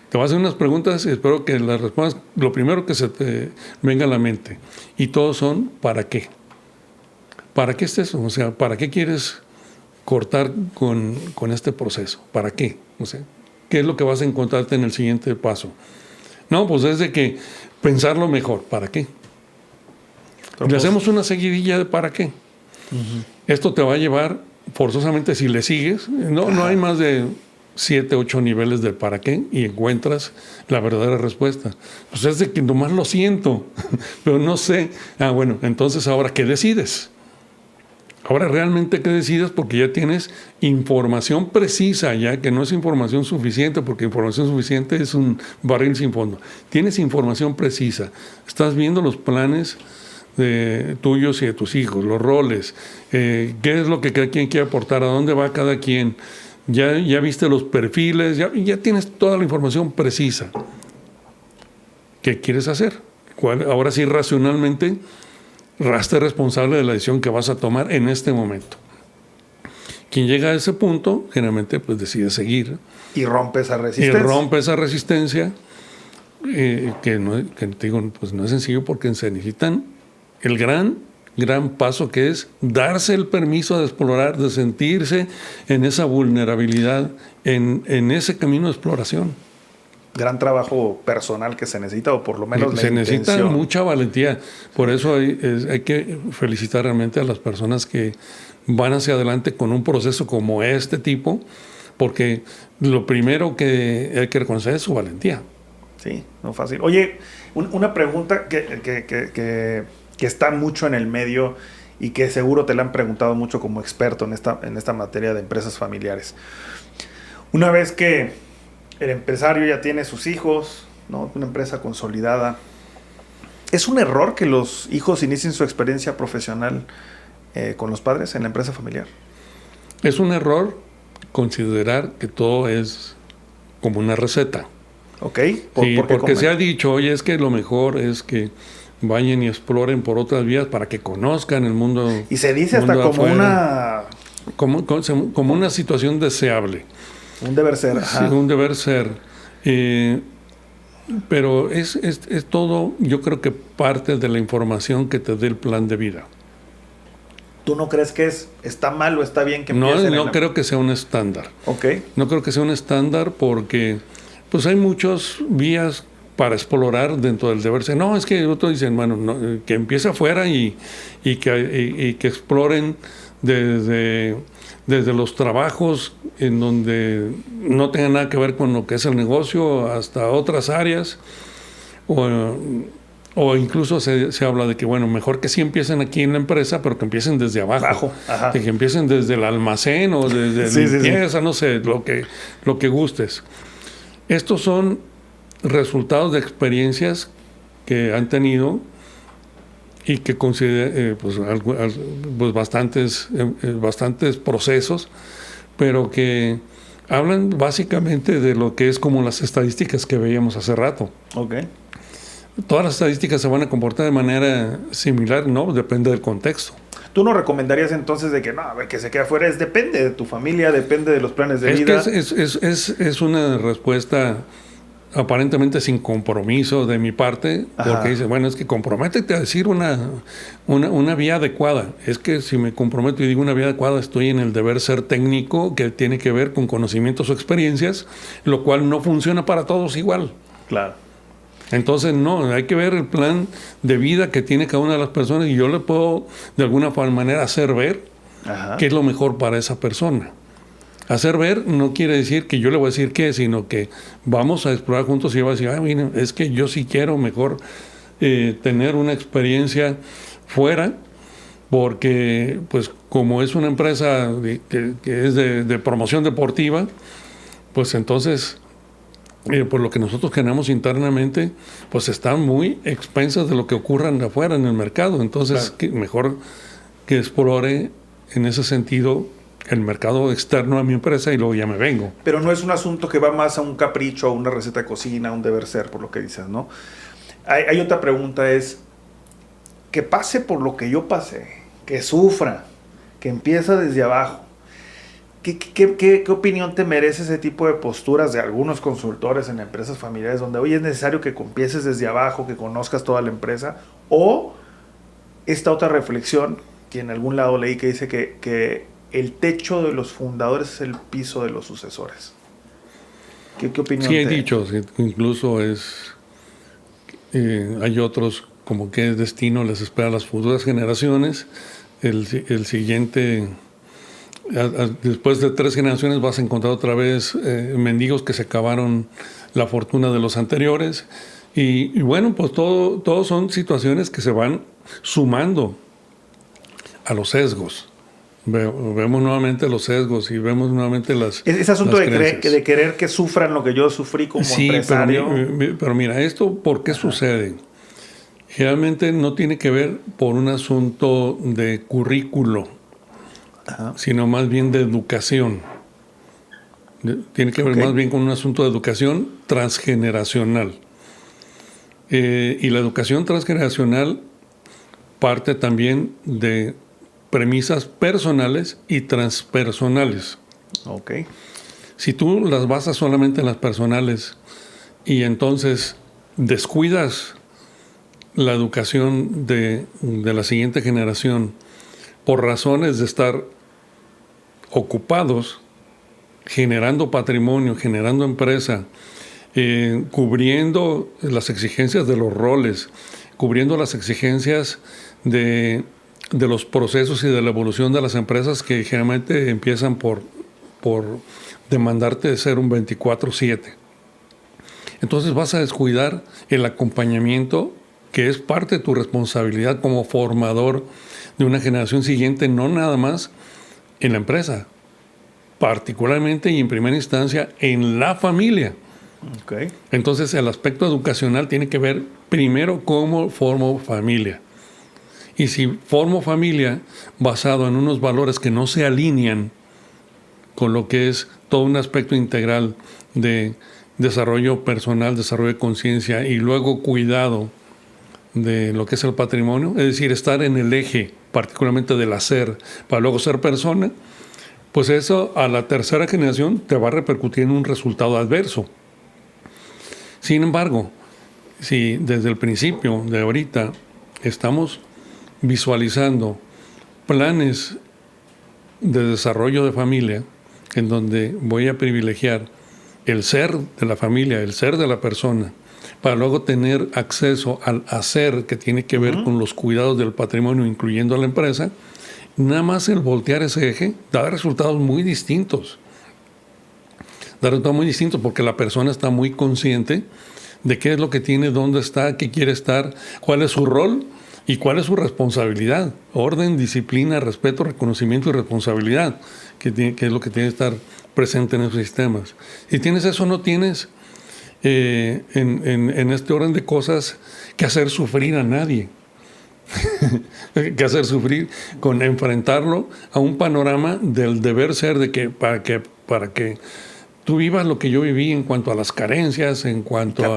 Te voy a hacer unas preguntas y espero que las respondas lo primero que se te venga a la mente. Y todos son, ¿para qué? ¿Para qué es eso? O sea, ¿para qué quieres cortar con este proceso? ¿Para qué? O sea, ¿qué es lo que vas a encontrarte en el siguiente paso? No, pues es de que pensarlo mejor. ¿Para qué? Le hacemos una seguidilla de ¿para qué? Uh-huh. Esto te va a llevar forzosamente, si le sigues, no hay más de 7, 8 niveles del para qué y encuentras la verdadera respuesta. Pues es de que nomás lo siento, pero no sé. Bueno, entonces ahora, ¿qué decides? Ahora realmente, ¿qué decides? Porque ya tienes información precisa, ya que no es información suficiente, porque información suficiente es un barril sin fondo. Tienes información precisa. Estás viendo los planes tuyos y de tus hijos, los roles, qué es lo que cada quien quiere aportar, a dónde va cada quien. Ya viste los perfiles, ya tienes toda la información precisa. ¿Qué quieres hacer? Ahora sí, racionalmente, hazte responsable de la decisión que vas a tomar en este momento. Quien llega a ese punto, generalmente pues decide seguir. Y rompe esa resistencia. Que te digo, pues no es sencillo porque se necesitan el gran paso que es darse el permiso de explorar, de sentirse en esa vulnerabilidad, en ese camino de exploración. Gran trabajo personal que se necesita, o por lo menos se necesita mucha valentía. Por eso hay que felicitar realmente a las personas que van hacia adelante con un proceso como este tipo, porque lo primero que hay que reconocer es su valentía. Sí, no fácil. Oye, una pregunta que está mucho en el medio y que seguro te la han preguntado mucho como experto en esta materia de empresas familiares. Una vez que el empresario ya tiene sus hijos, ¿no? Una empresa consolidada, ¿es un error que los hijos inicien su experiencia profesional con los padres en la empresa familiar? Es un error considerar que todo es como una receta. Ok. Porque se ha dicho, oye, es que lo mejor es que vayan y exploren por otras vías para que conozcan el mundo. Y se dice hasta como afuera, como una situación deseable. Un deber ser. Ajá. Sí, un deber ser. Pero es todo, yo creo que parte de la información que te dé el plan de vida. ¿Tú no crees que está mal o está bien que empiecen? No creo que sea un estándar. Okay. No creo que sea un estándar porque pues hay muchas vías para explorar dentro del deber ser. No, es que otros dicen, bueno, que empiece afuera y que exploren desde los trabajos en donde no tenga nada que ver con lo que es el negocio hasta otras áreas, o incluso se habla de que, bueno, mejor que sí empiecen aquí en la empresa, pero que empiecen desde abajo. Que empiecen desde el almacén o desde limpieza, no sé, lo que gustes. Estos son resultados de experiencias que han tenido y que consideran pues bastantes procesos, pero que hablan básicamente de lo que es como las estadísticas que veíamos hace rato. Okay. Todas las estadísticas se van a comportar de manera similar, ¿no? Depende del contexto. ¿Tú no recomendarías entonces de que no, que se quede afuera? Depende de tu familia, depende de los planes de vida. Es una respuesta aparentemente sin compromiso de mi parte, porque dice, bueno, es que comprométete a decir una vía adecuada. Es que si me comprometo y digo una vía adecuada, estoy en el deber ser técnico que tiene que ver con conocimientos o experiencias, lo cual no funciona para todos igual. Claro. Entonces, no, hay que ver el plan de vida que tiene cada una de las personas y yo le puedo, de alguna manera, hacer ver qué es lo mejor para esa persona. Hacer ver no quiere decir que yo le voy a decir qué, sino que vamos a explorar juntos y yo voy a decir, mira, es que yo sí quiero mejor tener una experiencia fuera, porque pues como es una empresa que es de promoción deportiva, pues entonces por lo que nosotros generamos internamente, pues están muy expensas de lo que ocurran afuera en el mercado. Entonces, claro, mejor que explore en ese sentido el mercado externo a mi empresa y luego ya me vengo. Pero no es un asunto que va más a un capricho, a una receta de cocina, a un deber ser, por lo que dices, ¿no? Hay otra pregunta, es que pase por lo que yo pasé, que sufra, que empieza desde abajo. ¿Qué opinión te merece ese tipo de posturas de algunos consultores en empresas familiares donde hoy es necesario que empieces desde abajo, que conozcas toda la empresa? O esta otra reflexión que en algún lado leí que dice que el techo de los fundadores es el piso de los sucesores. ¿Qué opinión? Sí, he dicho, incluso hay otros como que el destino les espera a las futuras generaciones. El siguiente Después de 3 generaciones vas a encontrar otra vez mendigos que se acabaron la fortuna de los anteriores. Y bueno, pues todo son situaciones que se van sumando a los sesgos. Vemos nuevamente los sesgos y vemos nuevamente ese asunto las de querer que sufran lo que yo sufrí como empresario. Pero mira, ¿esto por qué sucede? Generalmente no tiene que ver por un asunto de currículo, sino más bien de educación. Tiene que ver más bien con un asunto de educación transgeneracional. Y la educación transgeneracional parte también de premisas personales y transpersonales. Okay. Si tú las basas solamente en las personales y entonces descuidas la educación de la siguiente generación por razones de estar ocupados, generando patrimonio, generando empresa, cubriendo las exigencias de los roles, cubriendo las exigencias de los procesos y de la evolución de las empresas que generalmente empiezan por demandarte de ser un 24/7. Entonces vas a descuidar el acompañamiento que es parte de tu responsabilidad como formador de una generación siguiente, no nada más en la empresa, particularmente y en primera instancia en la familia. Okay. Entonces el aspecto educacional tiene que ver primero cómo formo familia. Y si formo familia basado en unos valores que no se alinean con lo que es todo un aspecto integral de desarrollo personal, desarrollo de conciencia y luego cuidado de lo que es el patrimonio, es decir, estar en el eje particularmente del hacer para luego ser persona, pues eso a la tercera generación te va a repercutir en un resultado adverso. Sin embargo, si desde el principio de ahorita estamos visualizando planes de desarrollo de familia en donde voy a privilegiar el ser de la familia, el ser de la persona, para luego tener acceso al hacer que tiene que ver con los cuidados del patrimonio, incluyendo a la empresa, nada más el voltear ese eje da resultados muy distintos. Da resultados muy distintos porque la persona está muy consciente de qué es lo que tiene, dónde está, qué quiere estar, cuál es su rol y cuál es su responsabilidad. Orden, disciplina, respeto, reconocimiento y responsabilidad, que es lo que tiene que estar presente en esos sistemas. Si tienes eso, no tienes en este orden de cosas que hacer sufrir a nadie. Que hacer sufrir con enfrentarlo a un panorama del deber ser de que para que tú vivas lo que yo viví en cuanto a las carencias, en cuanto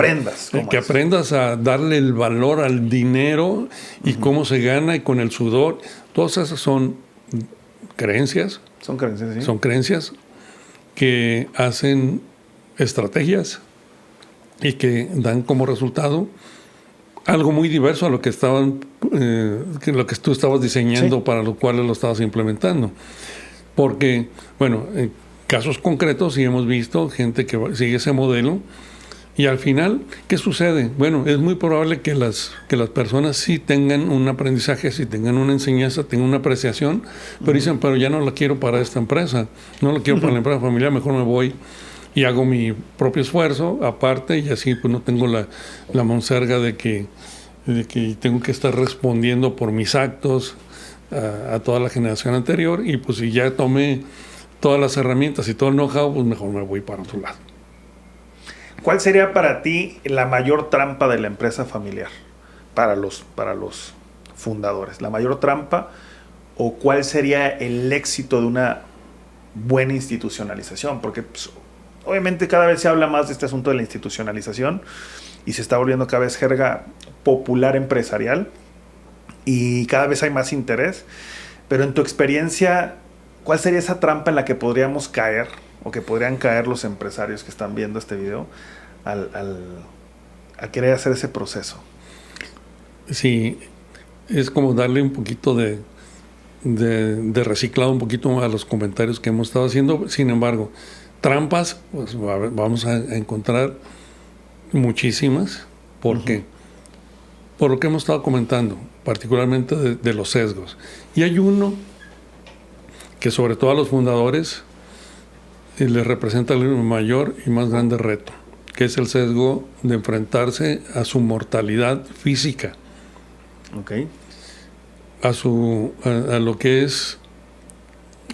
que aprendas a darle el valor al dinero y cómo se gana y con el sudor. Todas esas son creencias. Son creencias, sí. Son creencias que hacen estrategias y que dan como resultado algo muy diverso a lo que lo que tú estabas diseñando, sí, para lo cual lo estabas implementando. Porque, bueno, en casos concretos sí hemos visto gente que sigue ese modelo y al final, ¿qué sucede? Bueno, es muy probable que las personas sí tengan un aprendizaje, sí tengan una enseñanza, tengan una apreciación, pero dicen, pero ya no la quiero para esta empresa, no la quiero para la empresa familiar, mejor me voy y hago mi propio esfuerzo aparte y así pues no tengo la monserga de que tengo que estar respondiendo por mis actos a toda la generación anterior y pues si ya tomé todas las herramientas y todo el know-how, pues mejor me voy para otro lado. ¿Cuál sería para ti la mayor trampa de la empresa familiar para los fundadores? ¿La mayor trampa o cuál sería el éxito de una buena institucionalización? Porque pues, obviamente cada vez se habla más de este asunto de la institucionalización y se está volviendo cada vez jerga popular empresarial y cada vez hay más interés. Pero en tu experiencia, ¿cuál sería esa trampa en la que podríamos caer o que podrían caer los empresarios que están viendo este video al querer hacer ese proceso? Sí, es como darle un poquito de reciclado un poquito a los comentarios que hemos estado haciendo. Sin embargo, trampas, pues vamos a encontrar muchísimas. ¿Por qué? Por lo que hemos estado comentando, particularmente de los sesgos. Y hay uno que sobre todo a los fundadores les representa el mayor y más grande reto, que es el sesgo de enfrentarse a su mortalidad física. Okay. A lo que es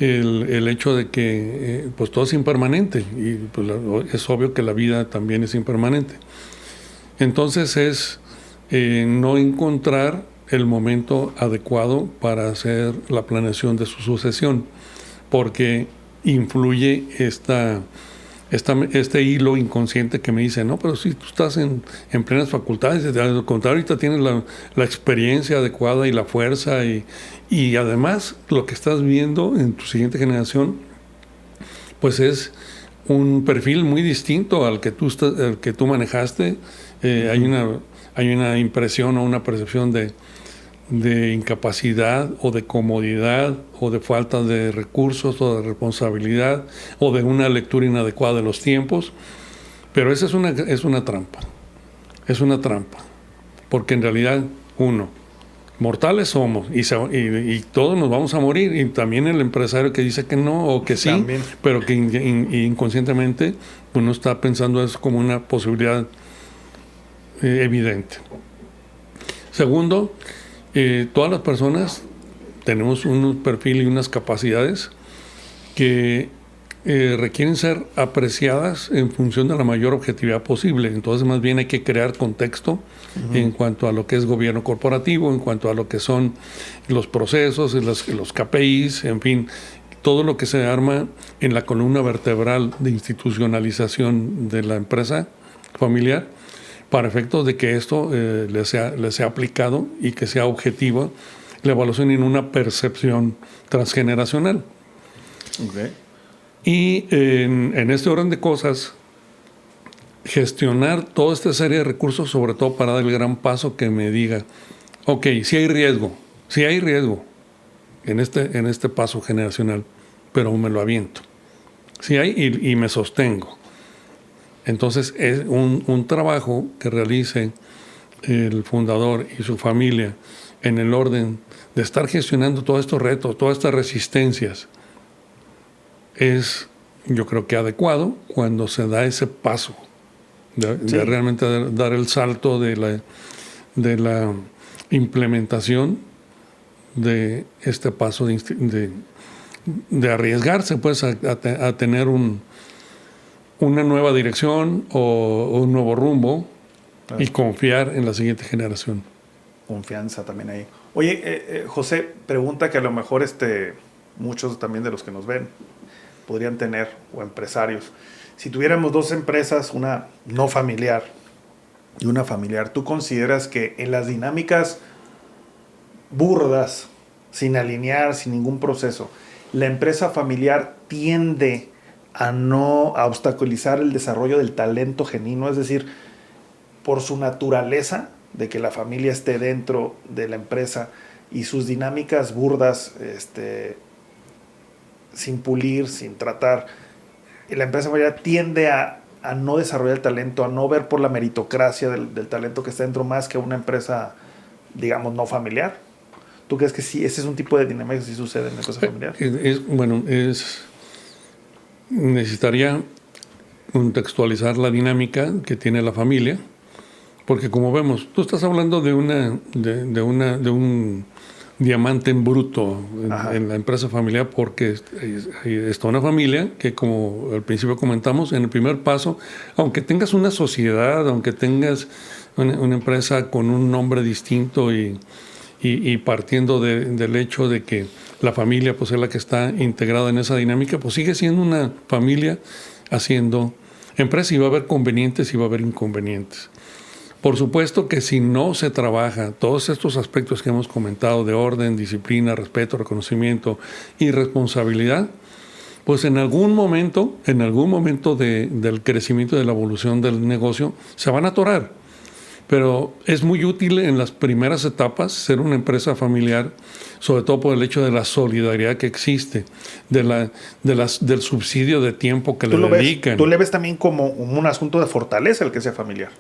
el hecho de que pues todo es impermanente y pues es obvio que la vida también es impermanente. Entonces es no encontrar el momento adecuado para hacer la planeación de su sucesión, porque influye este hilo inconsciente que me dice, no, pero si tú estás en plenas facultades, al contrario, ahorita tienes la experiencia adecuada y la fuerza y además lo que estás viendo en tu siguiente generación, pues es un perfil muy distinto al que tú manejaste. Hay una impresión o una percepción de incapacidad o de comodidad o de falta de recursos o de responsabilidad o de una lectura inadecuada de los tiempos, pero esa es una trampa, porque en realidad mortales somos y todos nos vamos a morir, y también el empresario que dice que no o que sí, también, pero que inconscientemente uno está pensando eso como una posibilidad evidente. Segundo, todas las personas tenemos un perfil y unas capacidades que requieren ser apreciadas en función de la mayor objetividad posible. Entonces, más bien hay que crear contexto en cuanto a lo que es gobierno corporativo, en cuanto a lo que son los procesos, los KPIs, en fin, todo lo que se arma en la columna vertebral de institucionalización de la empresa familiar, para efectos de que esto le sea aplicado y que sea objetiva la evaluación en una percepción transgeneracional. Okay. Y en este orden de cosas, gestionar toda esta serie de recursos, sobre todo para dar el gran paso que me diga, ok, sí hay riesgo en este paso generacional, pero me lo aviento. Sí hay y me sostengo. Entonces es un trabajo que realice el fundador y su familia en el orden de estar gestionando todos estos retos, todas estas resistencias. Es, yo creo que adecuado cuando se da ese paso de realmente dar el salto de la implementación de este paso de arriesgarse pues a tener una nueva dirección o un nuevo rumbo, y confiar en la siguiente generación. Confianza también ahí. Oye, José, pregunta que a lo mejor muchos también de los que nos ven podrían tener, o empresarios. Si tuviéramos dos empresas, una no familiar y una familiar, ¿tú consideras que en las dinámicas burdas, sin alinear, sin ningún proceso, la empresa familiar tiende a obstaculizar el desarrollo del talento genuino? Es decir, por su naturaleza de que la familia esté dentro de la empresa y sus dinámicas burdas, sin pulir, sin tratar, la empresa familiar tiende a no desarrollar el talento, a no ver por la meritocracia del talento que está dentro, más que una empresa, digamos, no familiar. ¿Tú crees que sí, ese es un tipo de dinámica que sí sucede en la empresa familiar? Necesitaría contextualizar la dinámica que tiene la familia, porque como vemos, tú estás hablando de un diamante en bruto en la empresa familiar, porque está una familia que, como al principio comentamos, en el primer paso, aunque tengas una sociedad, aunque tengas una empresa con un nombre distinto y partiendo del hecho de que la familia pues es la que está integrada en esa dinámica, pues sigue siendo una familia haciendo empresa, y va a haber convenientes y va a haber inconvenientes. Por supuesto que si no se trabaja todos estos aspectos que hemos comentado de orden, disciplina, respeto, reconocimiento y responsabilidad, pues en algún momento del crecimiento y de la evolución del negocio se van a atorar. Pero es muy útil en las primeras etapas ser una empresa familiar, sobre todo por el hecho de la solidaridad que existe, del subsidio de tiempo que le dedican. ¿Tú le ves también como un asunto de fortaleza el que sea familiar?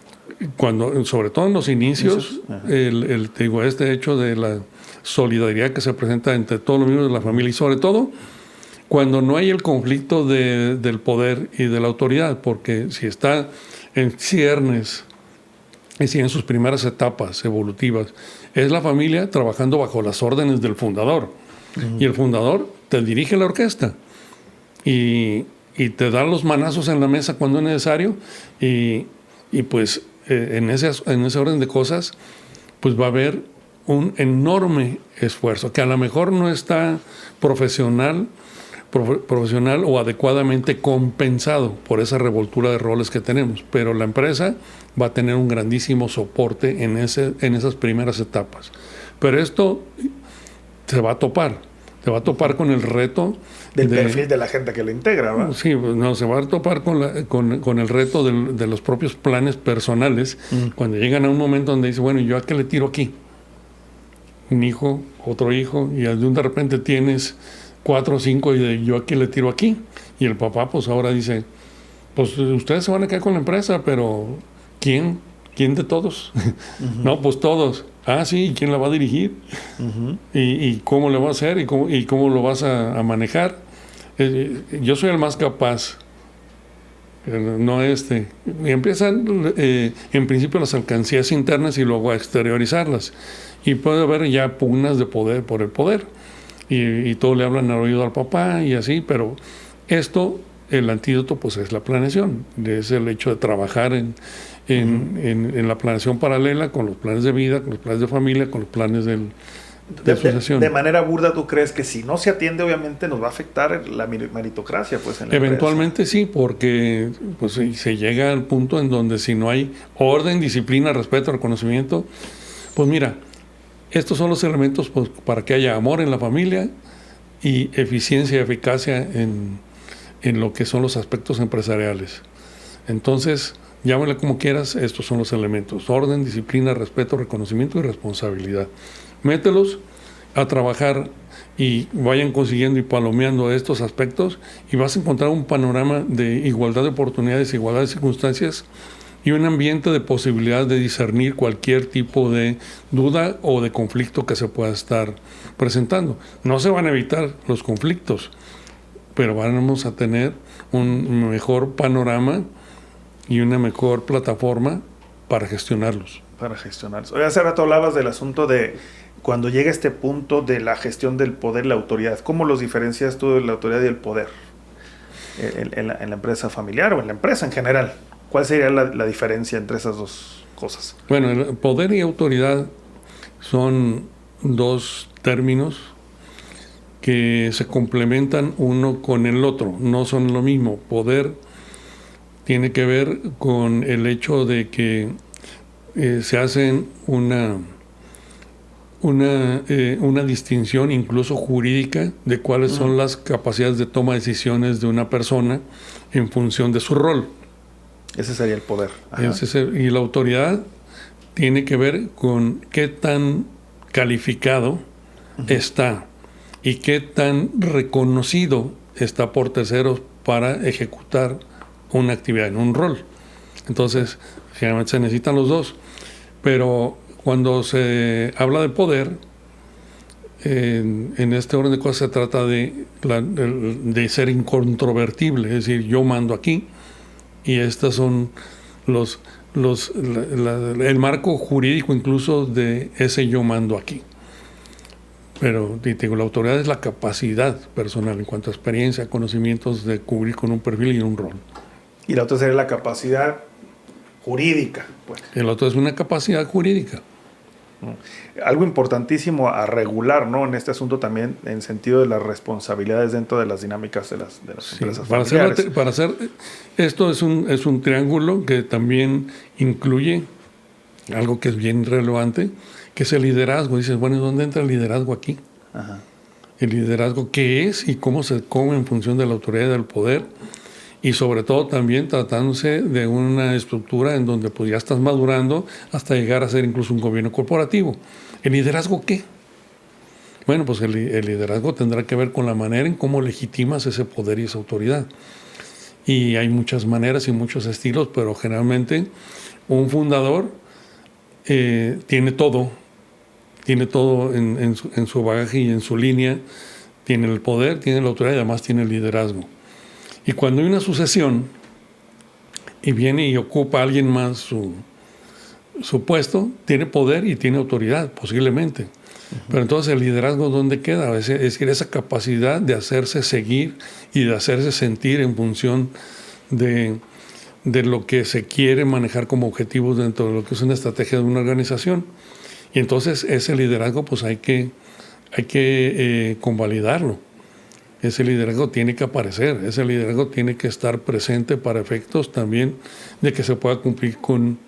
Sobre todo en los inicios, te digo, este hecho de la solidaridad que se presenta entre todos los miembros de la familia, y sobre todo cuando no hay el conflicto del poder y de la autoridad, porque si está en ciernes, es decir, en sus primeras etapas evolutivas, es la familia trabajando bajo las órdenes del fundador. Y el fundador te dirige la orquesta y te da los manazos en la mesa cuando es necesario y pues en ese orden de cosas pues va a haber un enorme esfuerzo que a lo mejor no está profesional o adecuadamente compensado por esa revoltura de roles que tenemos, pero la empresa va a tener un grandísimo soporte en esas primeras etapas. Pero esto se va a topar con el reto del perfil de la gente que lo integra, ¿verdad? Sí, no, se va a topar con el reto de los propios planes personales, cuando llegan a un momento donde dice, bueno, ¿yo a qué le tiro aquí? Un hijo, otro hijo, y de repente tienes 4 o 5 y yo a qué le tiro aquí. Y el papá pues ahora dice, pues ustedes se van a quedar con la empresa, pero ¿quién de todos? No, pues todos. Ah, sí, ¿y quién la va a dirigir? ¿Y cómo le va a hacer? ¿Y cómo lo vas a manejar? Yo soy el más capaz, no este. Y empiezan, en principio, las alcancías internas y luego a exteriorizarlas. Y puede haber ya pugnas de poder por el poder. Y todo le hablan al oído al papá y así, pero esto, el antídoto, pues es la planeación. Es el hecho de trabajar en la planeación paralela con los planes de vida, con los planes de familia, con los planes de sucesión. De manera burda, ¿tú crees que si no se atiende, obviamente nos va a afectar la meritocracia? Pues, en la eventualmente empresa? Sí, porque pues, se llega al punto en donde si no hay orden, disciplina, respeto, reconocimiento, pues mira, estos son los elementos pues, para que haya amor en la familia y eficiencia y eficacia en lo que son los aspectos empresariales. Entonces, llámale como quieras, estos son los elementos: orden, disciplina, respeto, reconocimiento y responsabilidad. Mételos a trabajar y vayan consiguiendo y palomeando estos aspectos y vas a encontrar un panorama de igualdad de oportunidades, igualdad de circunstancias y un ambiente de posibilidad de discernir cualquier tipo de duda o de conflicto que se pueda estar presentando. No se van a evitar los conflictos, pero vamos a tener un mejor panorama y una mejor plataforma para gestionarlos. Oye, hace rato hablabas del asunto de cuando llega este punto de la gestión del poder y la autoridad. ¿Cómo los diferencias tú de la autoridad y el poder en la empresa familiar o en la empresa en general? ¿Cuál sería la diferencia entre esas dos cosas? Bueno, el poder y autoridad son dos términos que se complementan uno con el otro, no son lo mismo. Poder tiene que ver con el hecho de que se hacen una distinción incluso jurídica de cuáles son las capacidades de toma de decisiones de una persona en función de su rol. Ese sería el poder. Y la autoridad tiene que ver con qué tan calificado está y qué tan reconocido está por terceros para ejecutar una actividad en un rol. Entonces, generalmente se necesitan los dos. Pero cuando se habla de poder, en este orden de cosas se trata de ser incontrovertible, es decir, yo mando aquí y estos son el marco jurídico incluso de ese yo mando aquí. Pero digo, la autoridad es la capacidad personal en cuanto a experiencia, conocimientos de cubrir con un perfil y un rol. Y la otra sería la capacidad jurídica. Pues. El otro es una capacidad jurídica. Algo importantísimo a regular, ¿no? En este asunto también, en sentido de las responsabilidades dentro de las dinámicas de las empresas familiares. Para hacer esto es un triángulo que también incluye algo que es bien relevante, que es el liderazgo. Dices, bueno, ¿dónde entra el liderazgo aquí? Ajá. El liderazgo, ¿qué es y cómo se come en función de la autoridad y del poder? Y sobre todo también tratándose de una estructura en donde pues ya estás madurando hasta llegar a ser incluso un gobierno corporativo. ¿El liderazgo qué? Bueno, pues el liderazgo tendrá que ver con la manera en cómo legitimas ese poder y esa autoridad. Y hay muchas maneras y muchos estilos, pero generalmente un fundador tiene todo en su bagaje y en su línea. tiene el poder, tiene la autoridad y además tiene el liderazgo. Y cuando hay una sucesión y viene y ocupa a alguien más su puesto, tiene poder y tiene autoridad, posiblemente. Pero entonces el liderazgo, ¿dónde queda? Es decir, esa capacidad de hacerse seguir y de hacerse sentir en función de lo que se quiere manejar como objetivos dentro de lo que es una estrategia de una organización. Y entonces ese liderazgo pues hay que convalidarlo. Ese liderazgo tiene que aparecer, ese liderazgo tiene que estar presente para efectos también de que se pueda cumplir con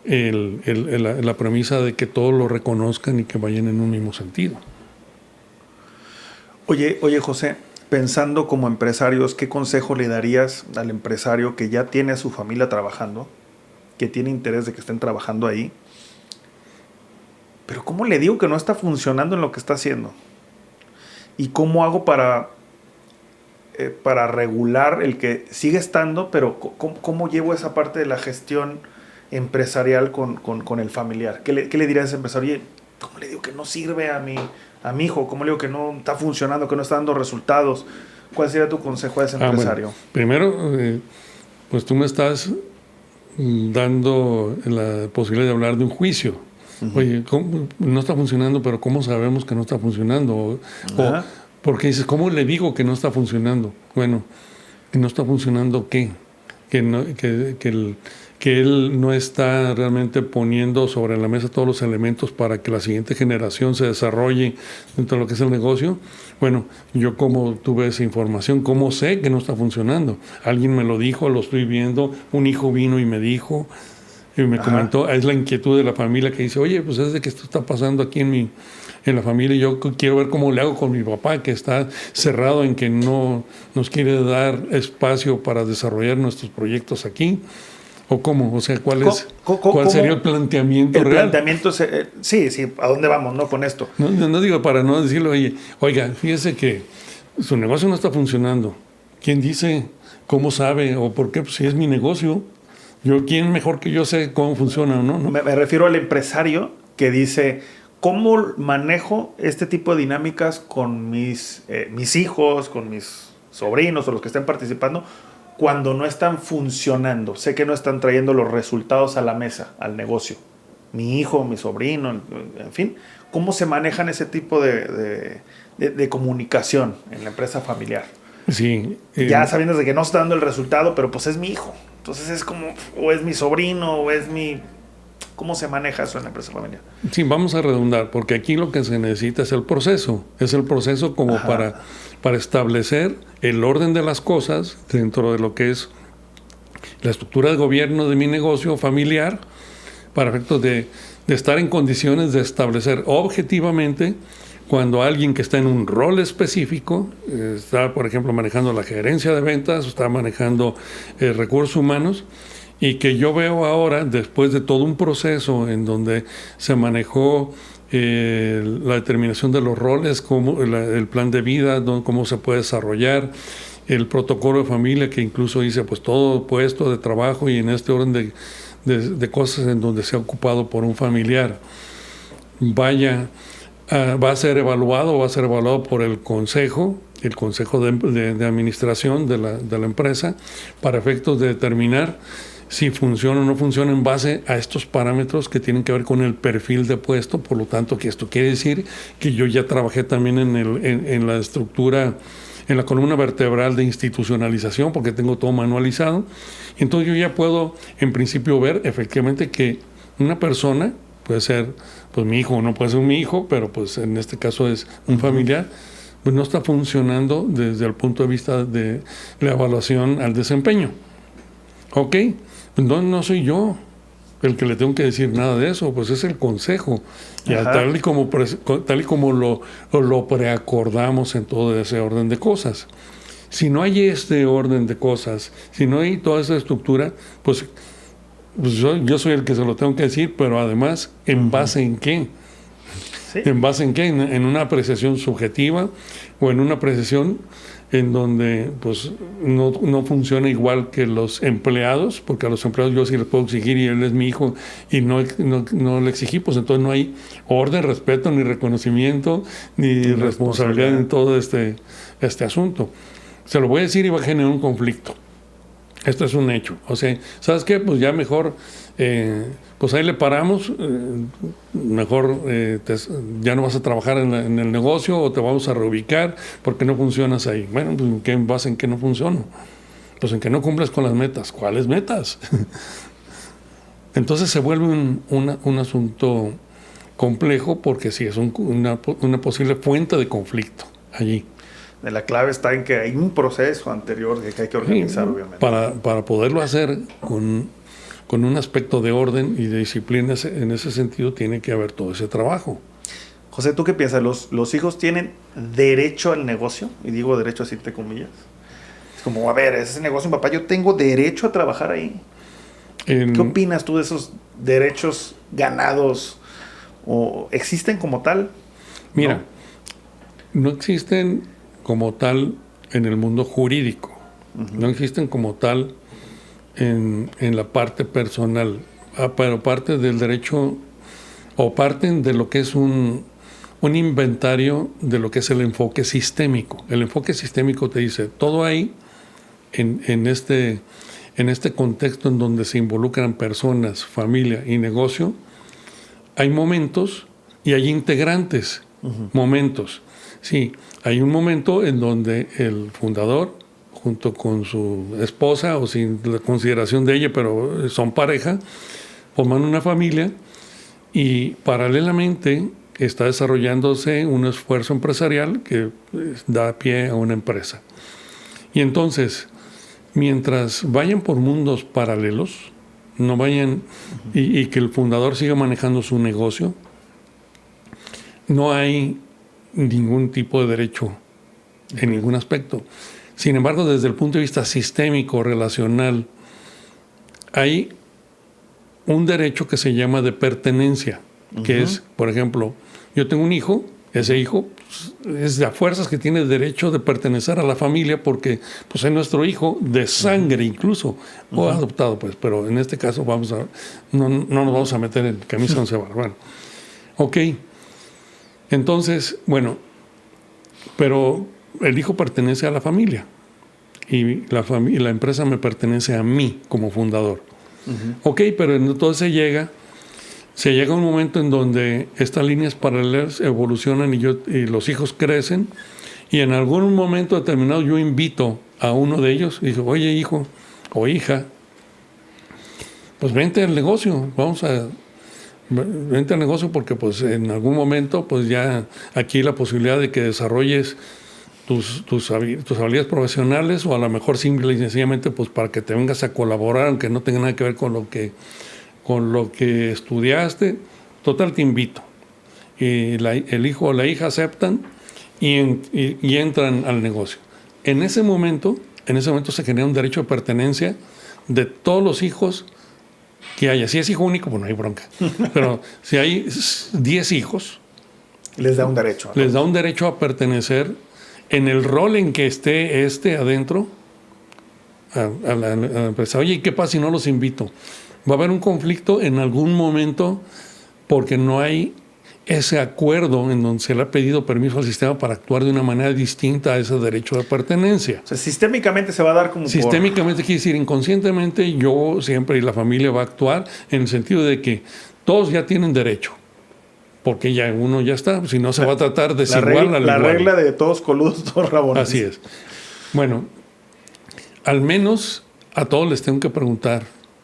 la premisa de que todos lo reconozcan y que vayan en un mismo sentido. Oye, José, pensando como empresarios, ¿qué consejo le darías al empresario que ya tiene a su familia trabajando, que tiene interés de que estén trabajando ahí? Pero ¿cómo le digo que no está funcionando en lo que está haciendo? ¿Y cómo hago para regular el que sigue estando, pero cómo llevo esa parte de la gestión empresarial con el familiar? ¿Qué le diría a ese empresario? Oye, ¿cómo le digo que no sirve a mi hijo? ¿Cómo le digo que no está funcionando, que no está dando resultados? ¿Cuál sería tu consejo a ese empresario? Bueno, primero, pues tú me estás dando la posibilidad de hablar de un juicio. Oye, no está funcionando, pero ¿cómo sabemos que no está funcionando? Porque dices, ¿cómo le digo que no está funcionando? Bueno, ¿que no está funcionando qué? Que él no está realmente poniendo sobre la mesa todos los elementos para que la siguiente generación se desarrolle dentro de lo que es el negocio. Bueno, yo como tuve esa información, ¿cómo sé que no está funcionando? Alguien me lo dijo, lo estoy viendo, un hijo vino y me dijo, y me comentó, es la inquietud de la familia que dice, oye, pues es de que esto está pasando aquí en la familia y yo quiero ver cómo le hago con mi papá, que está cerrado en que no nos quiere dar espacio para desarrollar nuestros proyectos aquí. ¿O cómo? O sea, ¿cuál sería el planteamiento real? El planteamiento, sí, ¿a dónde vamos, no, con esto? No digo para no decirle, oiga, fíjese que su negocio no está funcionando. ¿Quién dice? ¿Cómo sabe? ¿O por qué? Pues si es mi negocio. ¿Quién mejor que yo sé cómo funciona o no? Me refiero al empresario que dice, ¿cómo manejo este tipo de dinámicas con mis hijos, con mis sobrinos o los que estén participando cuando no están funcionando? Sé que no están trayendo los resultados a la mesa, al negocio. Mi hijo, mi sobrino, en fin. ¿Cómo se manejan ese tipo de comunicación en la empresa familiar? Sí. Ya sabiendo de que no está dando el resultado, pero pues es mi hijo. Entonces es como, o es mi sobrino, o es mi... ¿Cómo se maneja eso en la empresa familiar? Sí, vamos a redundar, porque aquí lo que se necesita es el proceso. Es el proceso como para establecer el orden de las cosas dentro de lo que es la estructura de gobierno de mi negocio familiar, para efectos de estar en condiciones de establecer objetivamente cuando alguien que está en un rol específico, está, por ejemplo, manejando la gerencia de ventas, está manejando recursos humanos, y que yo veo ahora, después de todo un proceso en donde se manejó la determinación de los roles, el plan de vida, cómo se puede desarrollar, el protocolo de familia, que incluso dice pues todo puesto de trabajo y en este orden de cosas en donde se ha ocupado por un familiar, va a ser evaluado por el consejo de administración de la empresa, para efectos de determinar si funciona o no funciona en base a estos parámetros que tienen que ver con el perfil de puesto. Por lo tanto, que esto quiere decir que yo ya trabajé también en la estructura, en la columna vertebral de institucionalización, porque tengo todo manualizado. Entonces yo ya puedo, en principio, ver efectivamente que una persona, puede ser pues mi hijo o no puede ser mi hijo, pero pues en este caso es un familiar, pues no está funcionando desde el punto de vista de la evaluación al desempeño. ¿Ok? Entonces no soy yo el que le tengo que decir nada de eso, pues es el consejo. Y tal y como lo preacordamos en todo ese orden de cosas. Si no hay este orden de cosas, si no hay toda esa estructura, pues yo soy el que se lo tengo que decir, pero además, ¿en base en qué? ¿Sí? ¿En base en qué? ¿En una apreciación subjetiva o en una apreciación en donde pues no funciona igual que los empleados, porque a los empleados yo sí les puedo exigir y él es mi hijo y no le exigí, pues entonces no hay orden, respeto, ni reconocimiento, ni responsabilidad en todo este asunto. Se lo voy a decir y va a generar un conflicto. Esto es un hecho. O sea, ¿sabes qué? Pues ya mejor, pues ahí le paramos, mejor ya no vas a trabajar en el negocio o te vamos a reubicar porque no funcionas ahí. Bueno, pues ¿en qué base en que no funciono? Pues en que no cumples con las metas. ¿Cuáles metas? Entonces se vuelve un asunto complejo porque sí es una posible fuente de conflicto allí. La clave está en que hay un proceso anterior que hay que organizar, sí, obviamente. Para poderlo hacer con un aspecto de orden y de disciplina, en ese sentido tiene que haber todo ese trabajo. José, ¿tú qué piensas? ¿Los hijos tienen derecho al negocio? Y digo derecho así entre comillas. Es como, a ver, ese negocio, papá, yo tengo derecho a trabajar ahí. ¿Qué opinas tú de esos derechos ganados? ¿O existen como tal? Mira, no existen como tal en el mundo jurídico, no existen como tal en la parte personal, pero parte del derecho o parten de lo que es un inventario de lo que es el enfoque sistémico. El enfoque sistémico te dice, todo hay en este contexto en donde se involucran personas, familia y negocio, hay momentos y hay integrantes, momentos. Sí, hay un momento en donde el fundador, junto con su esposa, o sin la consideración de ella, pero son pareja, forman una familia y paralelamente está desarrollándose un esfuerzo empresarial que da pie a una empresa. Y entonces, mientras vayan por mundos paralelos, no vayan y que el fundador siga manejando su negocio, no hay ningún tipo de derecho en ningún aspecto. Sin embargo, desde el punto de vista sistémico, relacional, hay un derecho que se llama de pertenencia, que es, por ejemplo, yo tengo un hijo, ese hijo es de a fuerzas que tiene derecho de pertenecer a la familia porque pues, es nuestro hijo de sangre incluso, o adoptado, pues, pero en este caso no nos vamos a meter en camisa once varas. Bueno, ok. Entonces, bueno, pero el hijo pertenece a la familia y la empresa me pertenece a mí como fundador. Ok, pero entonces se llega un momento en donde estas líneas paralelas evolucionan y los hijos crecen y en algún momento determinado yo invito a uno de ellos y digo, oye hijo o hija, pues vente al negocio, vente al negocio porque pues en algún momento pues ya aquí la posibilidad de que desarrolles tus habilidades profesionales o a lo mejor simple y sencillamente pues para que te vengas a colaborar aunque no tenga nada que ver con lo que estudiaste, total te invito. Y el hijo o la hija aceptan y entran al negocio. En ese momento se genera un derecho de pertenencia de todos los hijos que haya. Si es hijo único, pues no hay bronca. Pero si hay 10 hijos, les da un derecho. Les da un derecho a pertenecer en el rol en que esté adentro a la empresa. Oye, ¿y qué pasa si no los invito? Va a haber un conflicto en algún momento porque no hay ese acuerdo en donde se le ha pedido permiso al sistema para actuar de una manera distinta a ese derecho de pertenencia. O sea, sistémicamente se va a dar como sistémicamente quiere decir inconscientemente yo siempre y la familia va a actuar en el sentido de que todos ya tienen derecho. Porque ya uno ya está, si no se va a tratar de desigual al igual. La regla de todos coludos, todos rabones. Así es. Bueno, al menos a todos les tengo que preguntar,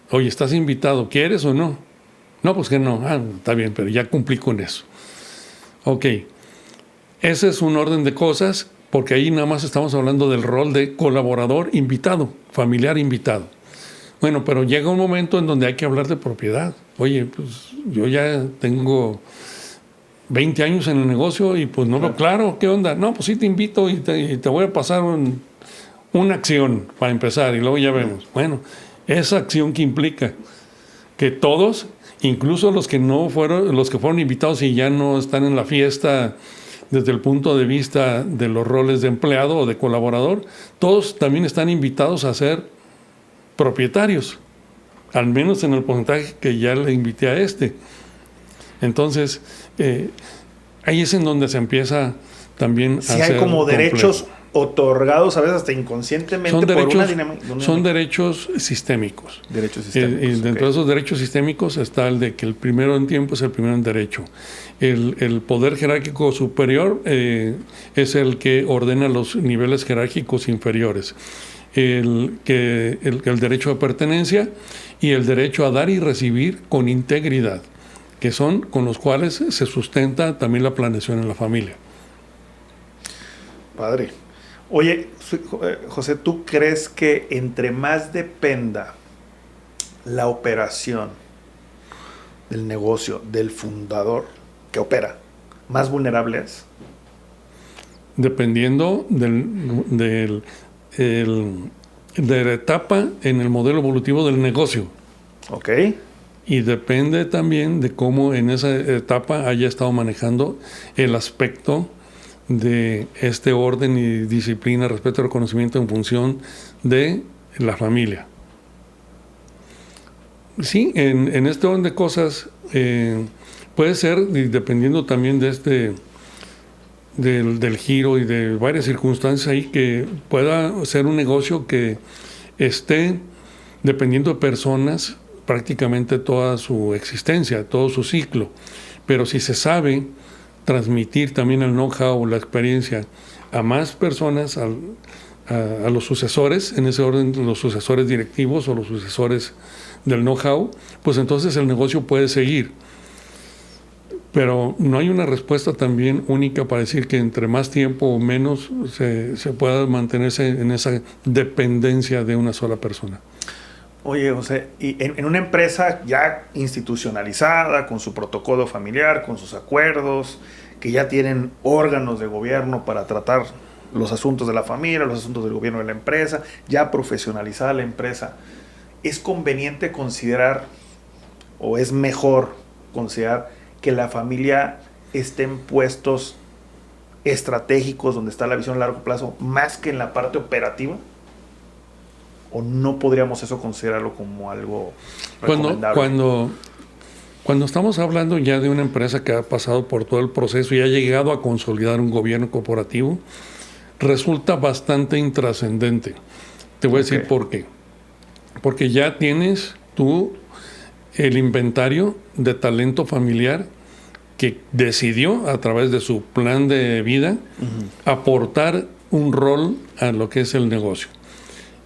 oye, ¿estás invitado? ¿Quieres o no? No, pues que no. Ah, está bien, pero ya cumplí con eso. Ok. Ese es un orden de cosas, porque ahí nada más estamos hablando del rol de colaborador invitado, familiar invitado. Bueno, pero llega un momento en donde hay que hablar de propiedad. Oye, pues yo ya tengo 20 años en el negocio y pues no, claro, ¿qué onda? No, pues sí te invito y te voy a pasar una acción para empezar y luego ya vemos. Bueno, esa acción que implica que todos, incluso los que fueron invitados y ya no están en la fiesta desde el punto de vista de los roles de empleado o de colaborador, todos también están invitados a ser propietarios, al menos en el porcentaje que ya le invité a este. Entonces, ahí es en donde se empieza también a Si hay hacer como complejo. derechos otorgados a veces hasta inconscientemente Son por derechos, una dinámica. son derechos sistémicos. Derechos Y sistémicos. dentro de esos derechos sistémicos está el de que el primero en tiempo es el primero en derecho. El poder jerárquico superior es el que ordena los niveles jerárquicos inferiores. El derecho de pertenencia y el derecho a dar y recibir con integridad, que son con los cuales se sustenta también la planeación en la familia. Padre. Oye, José, ¿tú crees que entre más dependa la operación del negocio del fundador que opera, más vulnerable es? Dependiendo de la etapa en el modelo evolutivo del negocio. Ok. Y depende también de cómo en esa etapa haya estado manejando el aspecto de este orden y disciplina, respeto y reconocimiento en función de la familia. Sí, en este orden de cosas puede ser, y dependiendo también de del giro y de varias circunstancias ahí, que pueda ser un negocio que esté dependiendo de personas prácticamente toda su existencia, todo su ciclo. Pero si se sabe transmitir también el know-how, la experiencia a más personas, a los sucesores, en ese orden los sucesores directivos o los sucesores del know-how, pues entonces el negocio puede seguir. Pero no hay una respuesta también única para decir que entre más tiempo o menos se pueda mantenerse en esa dependencia de una sola persona. Oye, José, y en una empresa ya institucionalizada, con su protocolo familiar, con sus acuerdos, que ya tienen órganos de gobierno para tratar los asuntos de la familia, los asuntos del gobierno de la empresa, ya profesionalizada la empresa, ¿es conveniente considerar o es mejor considerar que la familia esté en puestos estratégicos donde está la visión a largo plazo más que en la parte operativa? ¿O no podríamos eso considerarlo como algo recomendable? Cuando estamos hablando ya de una empresa que ha pasado por todo el proceso y ha llegado a consolidar un gobierno corporativo, resulta bastante intrascendente. Te voy a decir por qué. Porque ya tienes tú el inventario de talento familiar que decidió a través de su plan de vida aportar un rol a lo que es el negocio.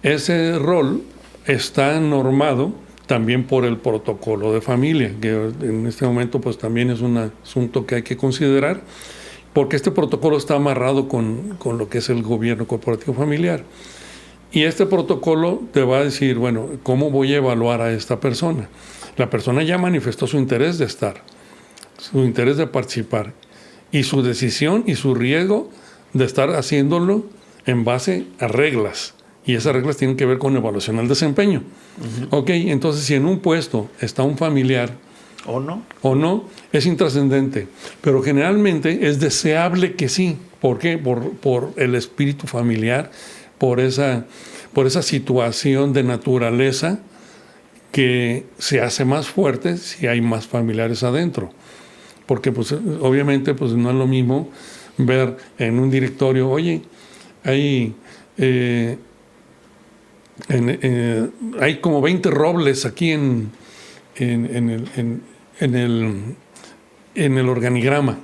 Ese rol está normado también por el protocolo de familia, que en este momento pues también es un asunto que hay que considerar, porque este protocolo está amarrado con lo que es el gobierno corporativo familiar. Y este protocolo te va a decir, bueno, ¿cómo voy a evaluar a esta persona? La persona ya manifestó su interés de estar, su interés de participar, y su decisión y su riesgo de estar haciéndolo en base a reglas. Y esas reglas tienen que ver con evaluación al desempeño. Ok, entonces si en un puesto está un familiar ¿O no? Es intrascendente. Pero generalmente es deseable que sí. ¿Por qué? Por el espíritu familiar, por esa situación de naturaleza que se hace más fuerte si hay más familiares adentro. Porque pues obviamente pues no es lo mismo ver en un directorio, oye, hay como 20 robles aquí en el organigrama.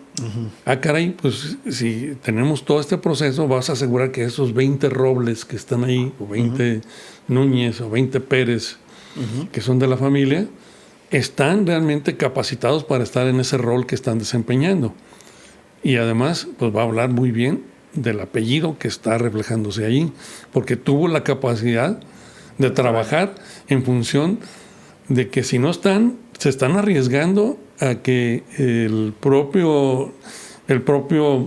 Ah, caray, pues si tenemos todo este proceso, vas a asegurar que esos 20 robles que están ahí, o 20 Núñez, o 20 Pérez, que son de la familia, están realmente capacitados para estar en ese rol que están desempeñando. Y además, pues va a hablar muy bien del apellido que está reflejándose ahí, porque tuvo la capacidad de trabajar en función de que si no están, se están arriesgando a que el propio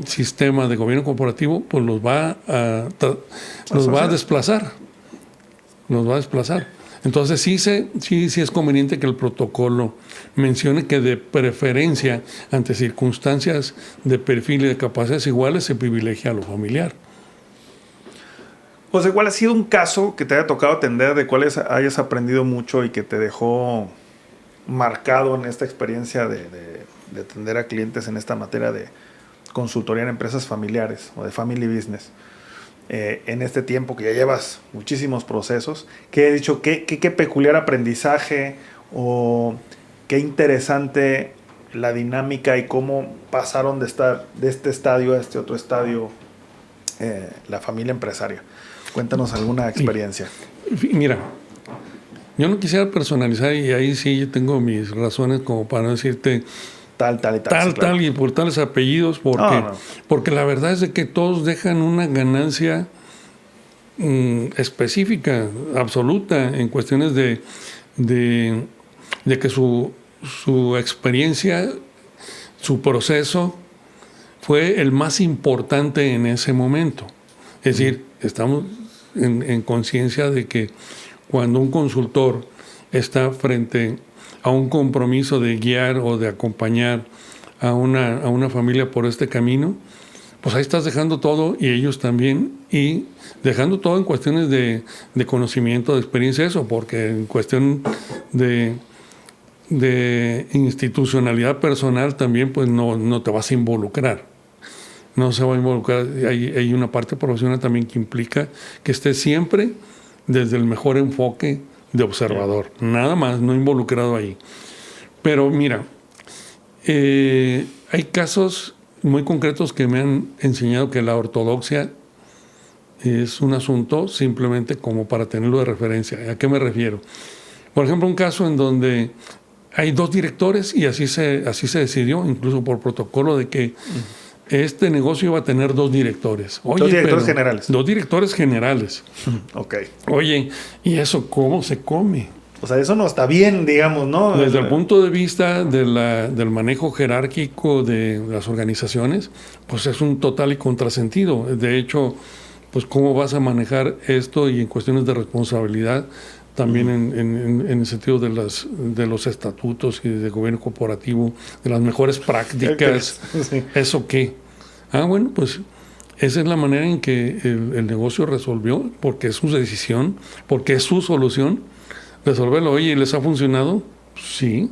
sistema de gobierno corporativo pues los va a desplazar. Entonces sí es conveniente que el protocolo mencione que de preferencia, ante circunstancias de perfil y de capacidades iguales, se privilegia a lo familiar. José, ¿cuál ha sido un caso que te haya tocado atender, de cuál hayas aprendido mucho y que te dejó marcado en esta experiencia de atender a clientes en esta materia de consultoría en empresas familiares o de family business? En este tiempo que ya llevas muchísimos procesos, ¿qué he dicho? ¿Qué peculiar aprendizaje o qué interesante la dinámica y cómo pasaron de estar de este estadio a este otro estadio la familia empresaria? Cuéntanos alguna experiencia. Mira, yo no quisiera personalizar y ahí sí tengo mis razones como para decirte tal y tal. Tal y por tales apellidos, porque la verdad es de que todos dejan una ganancia específica, absoluta, en cuestiones de que su experiencia, su proceso fue el más importante en ese momento. Es decir, estamos en conciencia de que cuando un consultor está frente a un compromiso de guiar o de acompañar a una familia por este camino, pues ahí estás dejando todo y ellos también, y dejando todo en cuestiones de conocimiento, de experiencia, eso, porque en cuestión de institucionalidad personal también pues no te vas a involucrar. No se va a involucrar. Hay una parte profesional también que implica que estés siempre desde el mejor enfoque de observador, nada más, no involucrado ahí. Pero mira, hay casos muy concretos que me han enseñado que la ortodoxia es un asunto simplemente como para tenerlo de referencia. ¿A qué me refiero? Por ejemplo, un caso en donde hay 2 directores y así se decidió, incluso por protocolo, de que este negocio iba a tener 2 directores. Oye, 2 directores generales. 2 directores generales. Ok. Oye, ¿y eso cómo se come? O sea, eso no está bien, digamos, ¿no? Desde el punto de vista del manejo jerárquico de las organizaciones, pues es un total y contrasentido. De hecho, pues cómo vas a manejar esto y en cuestiones de responsabilidad, también en el sentido de los estatutos y de gobierno corporativo, de las mejores prácticas. Sí. ¿Eso qué? Bueno, pues esa es la manera en que el negocio resolvió, porque es su decisión, porque es su solución, resolverlo. Oye, ¿y les ha funcionado? Sí.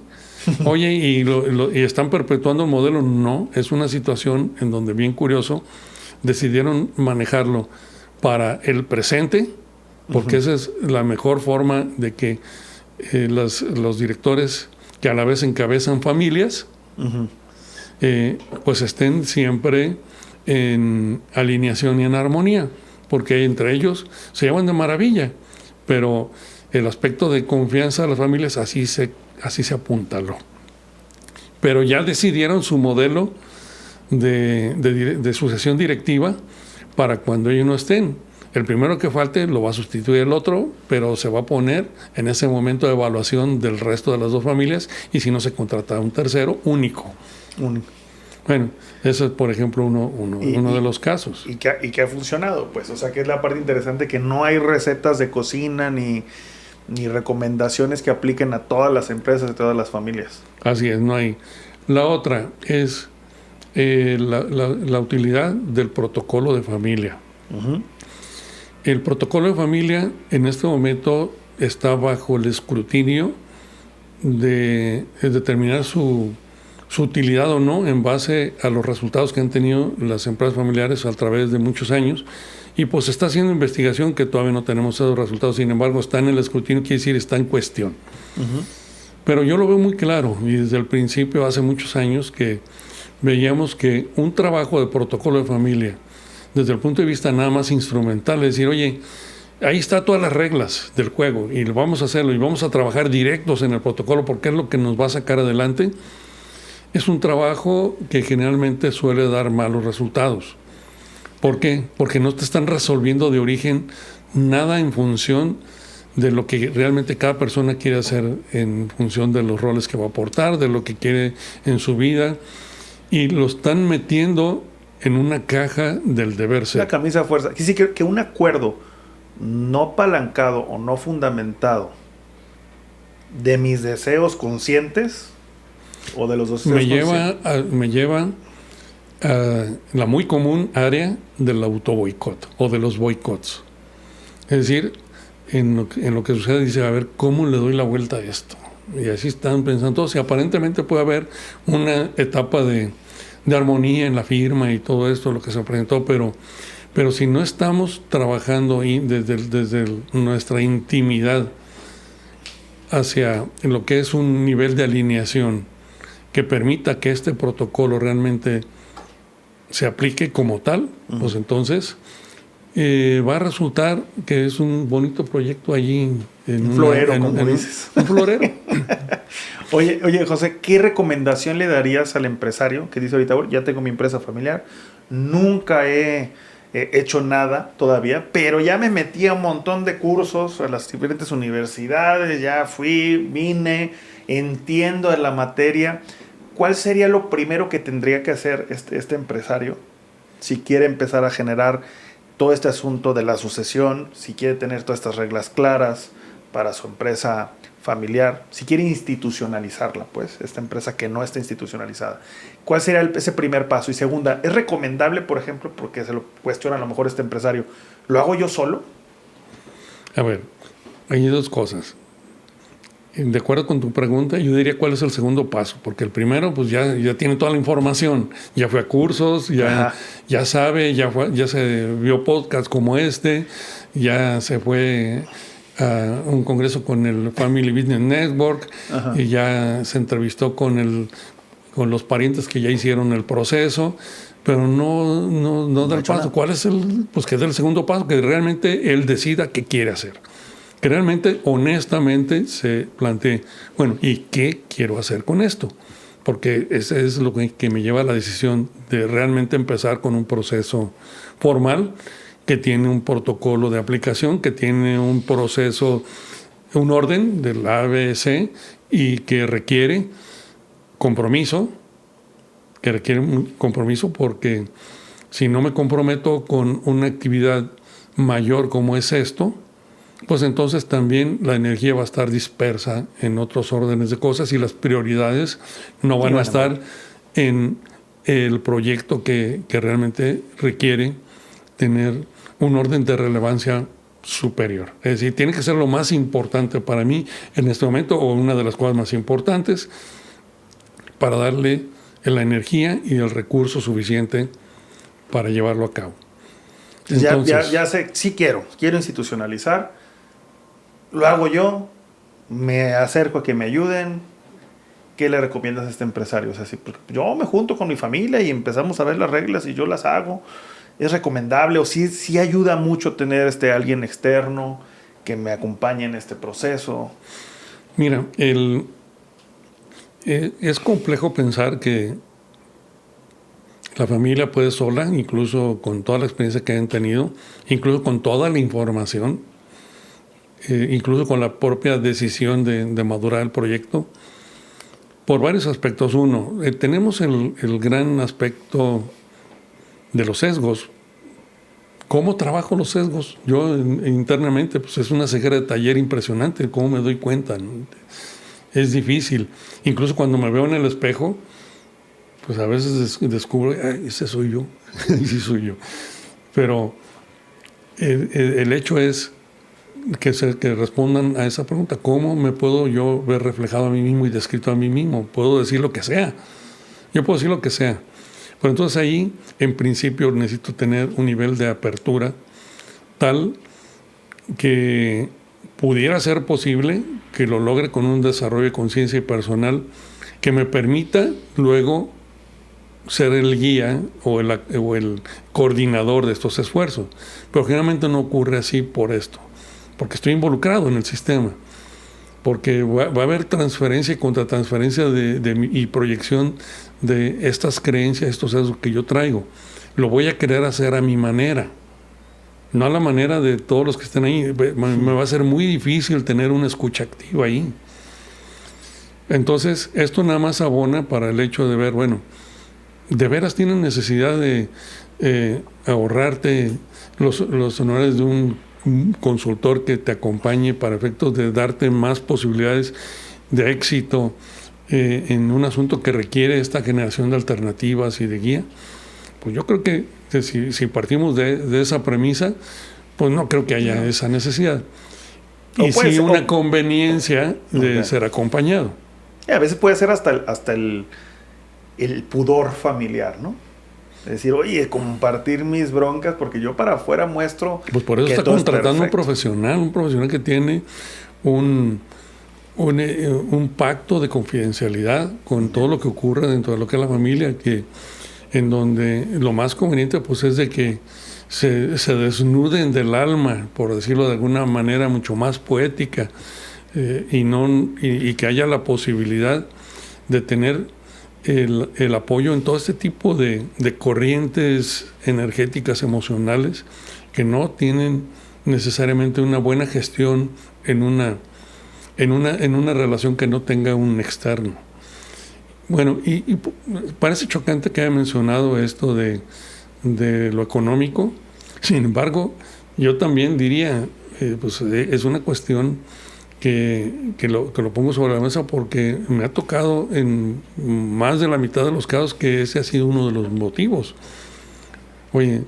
Oye, ¿y están perpetuando el modelo? No. Es una situación en donde, bien curioso, decidieron manejarlo para el presente, porque esa es la mejor forma de que los directores que a la vez encabezan familias, pues estén siempre en alineación y en armonía, porque entre ellos se llevan de maravilla, pero el aspecto de confianza de las familias así se apuntaló. Pero ya decidieron su modelo de sucesión directiva para cuando ellos no estén. El primero que falte lo va a sustituir el otro, pero se va a poner en ese momento de evaluación del resto de las 2 familias, y si no, se contrata un tercero único. Bueno, eso es, por ejemplo, uno de los casos. ¿Y que ha funcionado? Pues, o sea, que es la parte interesante, que no hay recetas de cocina ni recomendaciones que apliquen a todas las empresas y todas las familias. Así es, no hay. La otra es la utilidad del protocolo de familia. El protocolo de familia en este momento está bajo el escrutinio de determinar su utilidad o no en base a los resultados que han tenido las empresas familiares a través de muchos años, y pues está haciendo investigación que todavía no tenemos esos resultados. Sin embargo, está en el escrutinio, quiere decir está en cuestión. Pero yo lo veo muy claro, y desde el principio, hace muchos años, que veíamos que un trabajo de protocolo de familia, desde el punto de vista nada más instrumental, es decir, oye, ahí está todas las reglas del juego y vamos a hacerlo y vamos a trabajar directos en el protocolo porque es lo que nos va a sacar adelante, es un trabajo que generalmente suele dar malos resultados. ¿Por qué? Porque no te están resolviendo de origen nada en función de lo que realmente cada persona quiere hacer, en función de los roles que va a aportar, de lo que quiere en su vida, y lo están metiendo en una caja del deber ser. La camisa de fuerza. Quiere decir que un acuerdo no apalancado o no fundamentado ¿De mis deseos conscientes o de los deseos Me conscientes? me lleva a la muy común área del autoboicot o de los boicots. Es decir, en lo que sucede, dice, a ver, ¿cómo le doy la vuelta a esto? Y así están pensando todos. Y aparentemente puede haber una etapa de armonía en la firma y todo esto, lo que se presentó, pero si no estamos trabajando desde nuestra intimidad hacia lo que es un nivel de alineación que permita que este protocolo realmente se aplique como tal, pues entonces va a resultar que es un bonito proyecto allí. Un florero, como dices. Un florero. Oye, José, ¿qué recomendación le darías al empresario que dice ahorita, ya tengo mi empresa familiar, nunca he hecho nada todavía, pero ya me metí a un montón de cursos a las diferentes universidades, ya fui, vine, entiendo de la materia? ¿Cuál sería lo primero que tendría que hacer este empresario si quiere empezar a generar todo este asunto de la sucesión, si quiere tener todas estas reglas claras para su empresa familiar, si quiere institucionalizarla, pues, esta empresa que no está institucionalizada? ¿Cuál sería ese primer paso? Y segunda, ¿es recomendable, por ejemplo, porque se lo cuestiona a lo mejor este empresario, ¿lo hago yo solo? A ver, hay dos cosas. De acuerdo con tu pregunta, yo diría cuál es el segundo paso, porque el primero, pues ya tiene toda la información, ya fue a cursos, ya sabe, ya se vio podcasts como este, ya se fue a un congreso con el Family Business Network, y ya se entrevistó con los parientes que ya hicieron el proceso, pero no da el paso. ¿Cuál es pues que dé el segundo paso? Que realmente él decida qué quiere hacer. Que realmente, honestamente, se plantee, bueno, ¿y qué quiero hacer con esto? Porque ese es lo que me lleva a la decisión de realmente empezar con un proceso formal que tiene un protocolo de aplicación, que tiene un proceso, un orden del ABC y que requiere compromiso, porque si no me comprometo con una actividad mayor como es esto, pues entonces también la energía va a estar dispersa en otros órdenes de cosas y las prioridades no van a estar en el proyecto que realmente requiere tener un orden de relevancia superior. Es decir, tiene que ser lo más importante para mí en este momento, o una de las cosas más importantes, para darle la energía y el recurso suficiente para llevarlo a cabo. Entonces, ya sé, sí quiero institucionalizar. Lo hago yo, me acerco a que me ayuden. ¿Qué le recomiendas a este empresario? O sea, si yo me junto con mi familia y empezamos a ver las reglas y yo las hago, ¿es recomendable? ¿O sí ayuda mucho tener alguien externo que me acompañe en este proceso? Mira, es complejo pensar que la familia puede sola, incluso con toda la experiencia que hayan tenido, incluso con toda la información, incluso con la propia decisión de madurar el proyecto, por varios aspectos. Uno, tenemos el gran aspecto de los sesgos. ¿Cómo trabajo los sesgos? Yo internamente, pues es una cejera de taller impresionante, ¿cómo me doy cuenta? Es difícil. Incluso cuando me veo en el espejo, pues a veces descubro, ese soy yo, y sí soy yo. Pero el hecho es que respondan a esa pregunta. ¿Cómo me puedo yo ver reflejado a mí mismo y descrito a mí mismo? Puedo decir lo que sea. Yo puedo decir lo que sea. Pero entonces ahí, en principio, necesito tener un nivel de apertura tal que pudiera ser posible que lo logre con un desarrollo de conciencia personal que me permita luego ser el guía o el coordinador de estos esfuerzos. Pero generalmente no ocurre así por esto, porque estoy involucrado en el sistema, porque va a haber transferencia y contratransferencia y proyección de estas creencias, estos sesgos que yo traigo. Lo voy a querer hacer a mi manera, no a la manera de todos los que estén ahí. Me va a ser muy difícil tener una escucha activa ahí. Entonces, esto nada más abona para el hecho de ver, bueno, de veras tienes necesidad de ahorrarte los honores de un un consultor que te acompañe para efectos de darte más posibilidades de éxito en un asunto que requiere esta generación de alternativas y de guía, pues yo creo que si partimos de esa premisa, pues no creo que haya esa necesidad. Y sí una conveniencia de ser acompañado. A veces puede ser hasta el pudor familiar, ¿no? Es decir, oye, compartir mis broncas, porque yo para afuera muestro. Pues por eso está contratando un profesional que tiene un pacto de confidencialidad con todo lo que ocurre dentro de lo que es la familia, en donde lo más conveniente pues es de que se desnuden del alma, por decirlo de alguna manera mucho más poética, y que haya la posibilidad de tener el apoyo en todo este tipo de corrientes energéticas, emocionales, que no tienen necesariamente una buena gestión en una relación que no tenga un externo. Bueno, y parece chocante que haya mencionado esto de lo económico. Sin embargo, yo también diría, pues es una cuestión que lo pongo sobre la mesa porque me ha tocado en más de la mitad de los casos que ese ha sido uno de los motivos. Oye,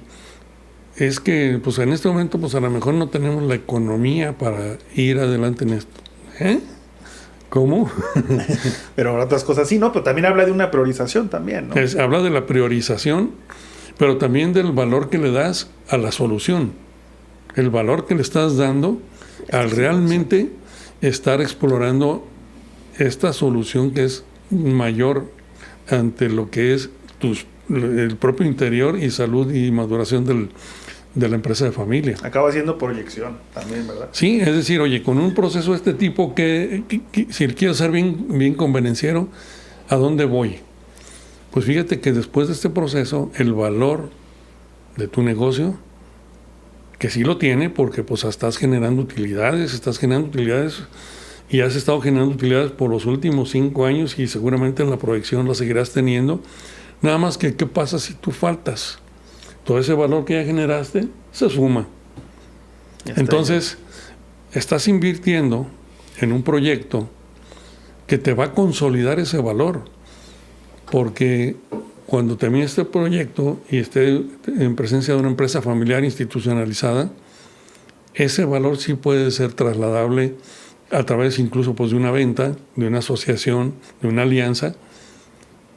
es que pues en este momento pues a lo mejor no tenemos la economía para ir adelante en esto. ¿Cómo? Pero otras cosas sí, ¿no? Pero también habla de una priorización también, ¿no? Habla de la priorización, pero también del valor que le das a la solución. El valor que le estás dando al realmente estar explorando esta solución que es mayor ante lo que es el propio interior y salud y maduración de la empresa de familia. Acaba siendo proyección también, ¿verdad? Sí, es decir, oye, con un proceso de este tipo que si quiero ser bien convenenciero, ¿a dónde voy? Pues fíjate que después de este proceso, el valor de tu negocio, que sí lo tiene, porque pues estás generando utilidades y has estado generando utilidades por los últimos 5 años y seguramente en la proyección la seguirás teniendo. Nada más que, ¿qué pasa si tú faltas? Todo ese valor que ya generaste se suma. Entonces, estás invirtiendo en un proyecto que te va a consolidar ese valor, porque cuando termine este proyecto y esté en presencia de una empresa familiar institucionalizada, ese valor sí puede ser trasladable a través incluso pues, de una venta, de una asociación, de una alianza,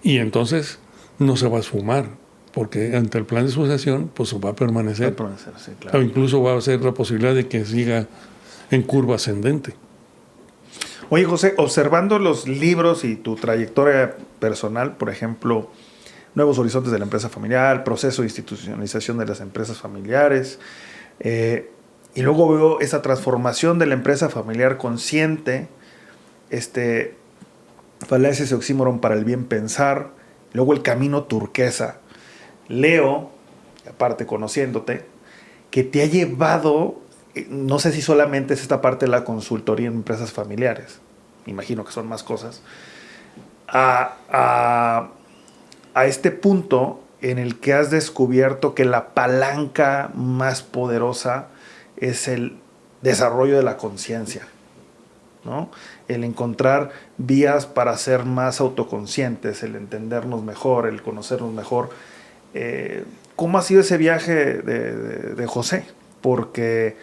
y entonces no se va a esfumar, porque ante el plan de sucesión pues va a permanecer. Va a permanecer, sí, claro. O incluso va a ser la posibilidad de que siga en curva ascendente. Oye, José, observando los libros y tu trayectoria personal, por ejemplo, Nuevos Horizontes de la Empresa Familiar, Proceso de Institucionalización de las Empresas Familiares, y luego veo esa transformación de la empresa familiar consciente, falacia ese oxímoron para el bien pensar, luego el camino turquesa. Leo, aparte conociéndote, que te ha llevado, no sé si solamente es esta parte de la consultoría en empresas familiares, me imagino que son más cosas, a este punto en el que has descubierto que la palanca más poderosa es el desarrollo de la conciencia, ¿no? El encontrar vías para ser más autoconscientes, el entendernos mejor, el conocernos mejor. ¿Cómo ha sido ese viaje de José? Porque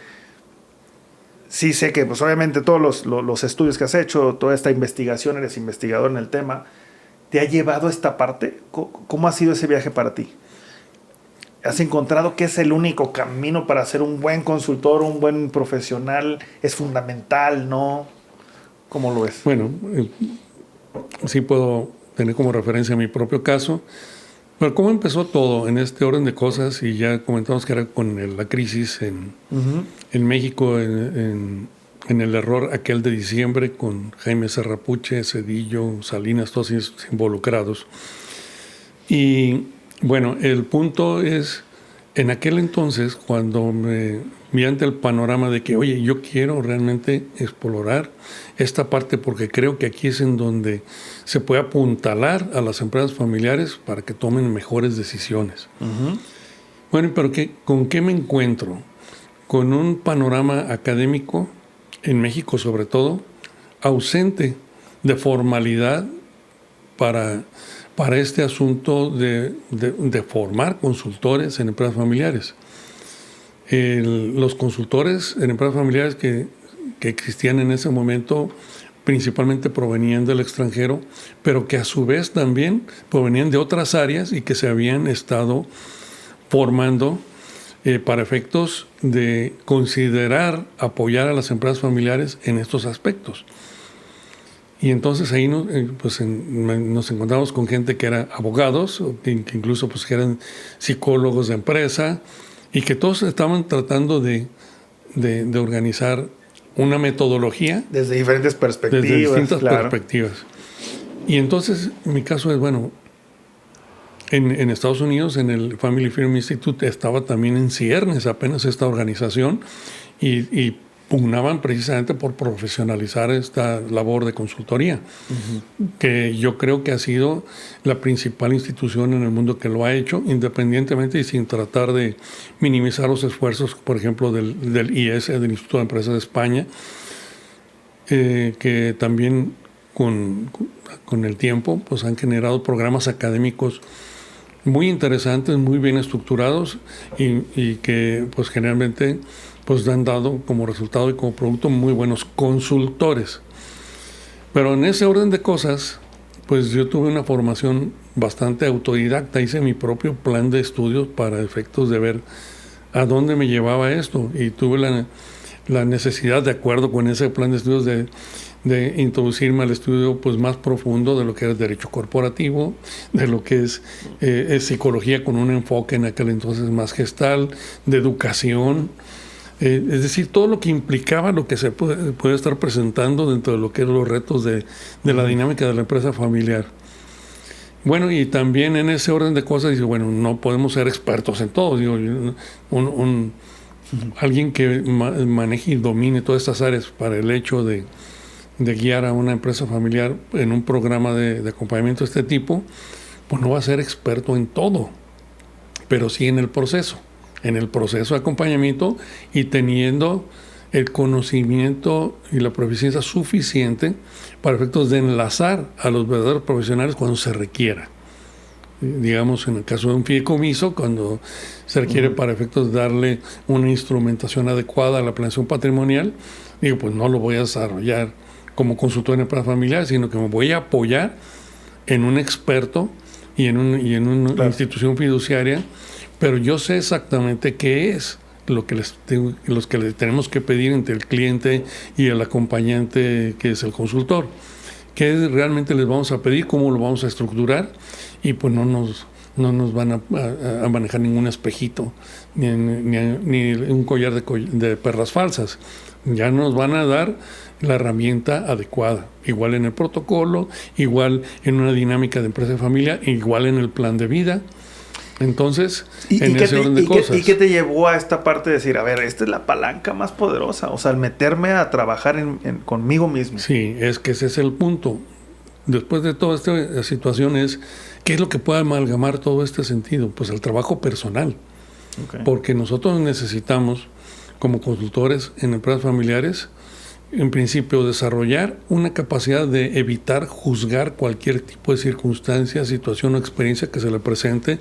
sí sé que pues obviamente todos los estudios que has hecho, toda esta investigación, eres investigador en el tema, ¿te ha llevado a esta parte? ¿Cómo ha sido ese viaje para ti? ¿Has encontrado que es el único camino para ser un buen consultor, un buen profesional? ¿Es fundamental, no? ¿Cómo lo ves? Bueno, sí puedo tener como referencia mi propio caso. Pero ¿cómo empezó todo en este orden de cosas? Y ya comentamos que era con la crisis en México, en el error aquel de diciembre, con Jaime Serrapuche, Zedillo, Salinas, todos ellos involucrados. Y bueno, el punto es, en aquel entonces, cuando me vi ante el panorama de que, oye, yo quiero realmente explorar esta parte porque creo que aquí es en donde se puede apuntalar a las empresas familiares para que tomen mejores decisiones. Bueno, pero ¿con qué me encuentro? con un panorama académico, en México sobre todo, ausente de formalidad para este asunto de formar consultores en empresas familiares. Los consultores en empresas familiares que existían en ese momento principalmente provenían del extranjero, pero que a su vez también provenían de otras áreas y que se habían estado formando para efectos de considerar apoyar a las empresas familiares en estos aspectos. Y entonces ahí nos encontramos con gente que era abogados, que incluso pues que eran psicólogos de empresa, y que todos estaban tratando de organizar una metodología. Desde diferentes perspectivas. Desde distintas perspectivas. Y entonces mi caso es, bueno, en Estados Unidos, en el Family Firm Institute, estaba también en ciernes apenas esta organización y pugnaban precisamente por profesionalizar esta labor de consultoría, que yo creo que ha sido la principal institución en el mundo que lo ha hecho, independientemente y sin tratar de minimizar los esfuerzos, por ejemplo, del IES, del Instituto de Empresas de España, que también con el tiempo pues han generado programas académicos muy interesantes, muy bien estructurados y que pues generalmente pues han dado como resultado y como producto muy buenos consultores. Pero en ese orden de cosas, pues yo tuve una formación bastante autodidacta, hice mi propio plan de estudios para efectos de ver a dónde me llevaba esto y tuve la necesidad, de acuerdo con ese plan de estudios, de introducirme al estudio pues más profundo de lo que era el derecho corporativo, de lo que es psicología con un enfoque en aquel entonces más gestal, de educación, es decir, todo lo que implicaba lo que se puede estar presentando dentro de lo que eran los retos de la dinámica de la empresa familiar. Bueno, y también en ese orden de cosas, digo, bueno, no podemos ser expertos en todo. Digo, alguien que maneje y domine todas estas áreas para el hecho de guiar a una empresa familiar en un programa de acompañamiento de este tipo, pues no va a ser experto en todo, pero sí en el proceso de acompañamiento y teniendo el conocimiento y la proficiencia suficiente para efectos de enlazar a los verdaderos profesionales cuando se requiera. Digamos, en el caso de un fideicomiso, cuando se requiere para efectos de darle una instrumentación adecuada a la planeación patrimonial, digo, pues no lo voy a desarrollar como consultor en empresas familiares, sino que me voy a apoyar en un experto y en una institución fiduciaria, pero yo sé exactamente qué es lo que le tenemos que pedir entre el cliente y el acompañante, que es el consultor. ¿Qué realmente les vamos a pedir? ¿Cómo lo vamos a estructurar? Y pues no nos van a manejar ningún espejito, ni un collar de perlas falsas. Ya nos van a dar la herramienta adecuada, igual en el protocolo, igual en una dinámica de empresa de familia, igual en el plan de vida. Entonces, en ese orden de cosas. ¿Y qué te llevó a esta parte de decir, a ver, esta es la palanca más poderosa? O sea, el meterme a trabajar conmigo mismo. Sí, es que ese es el punto. Después de toda esta situación ¿qué es lo que puede amalgamar todo este sentido? Pues el trabajo personal. Okay. Porque nosotros necesitamos, como consultores en empresas familiares, en principio, desarrollar una capacidad de evitar juzgar cualquier tipo de circunstancia, situación o experiencia que se le presente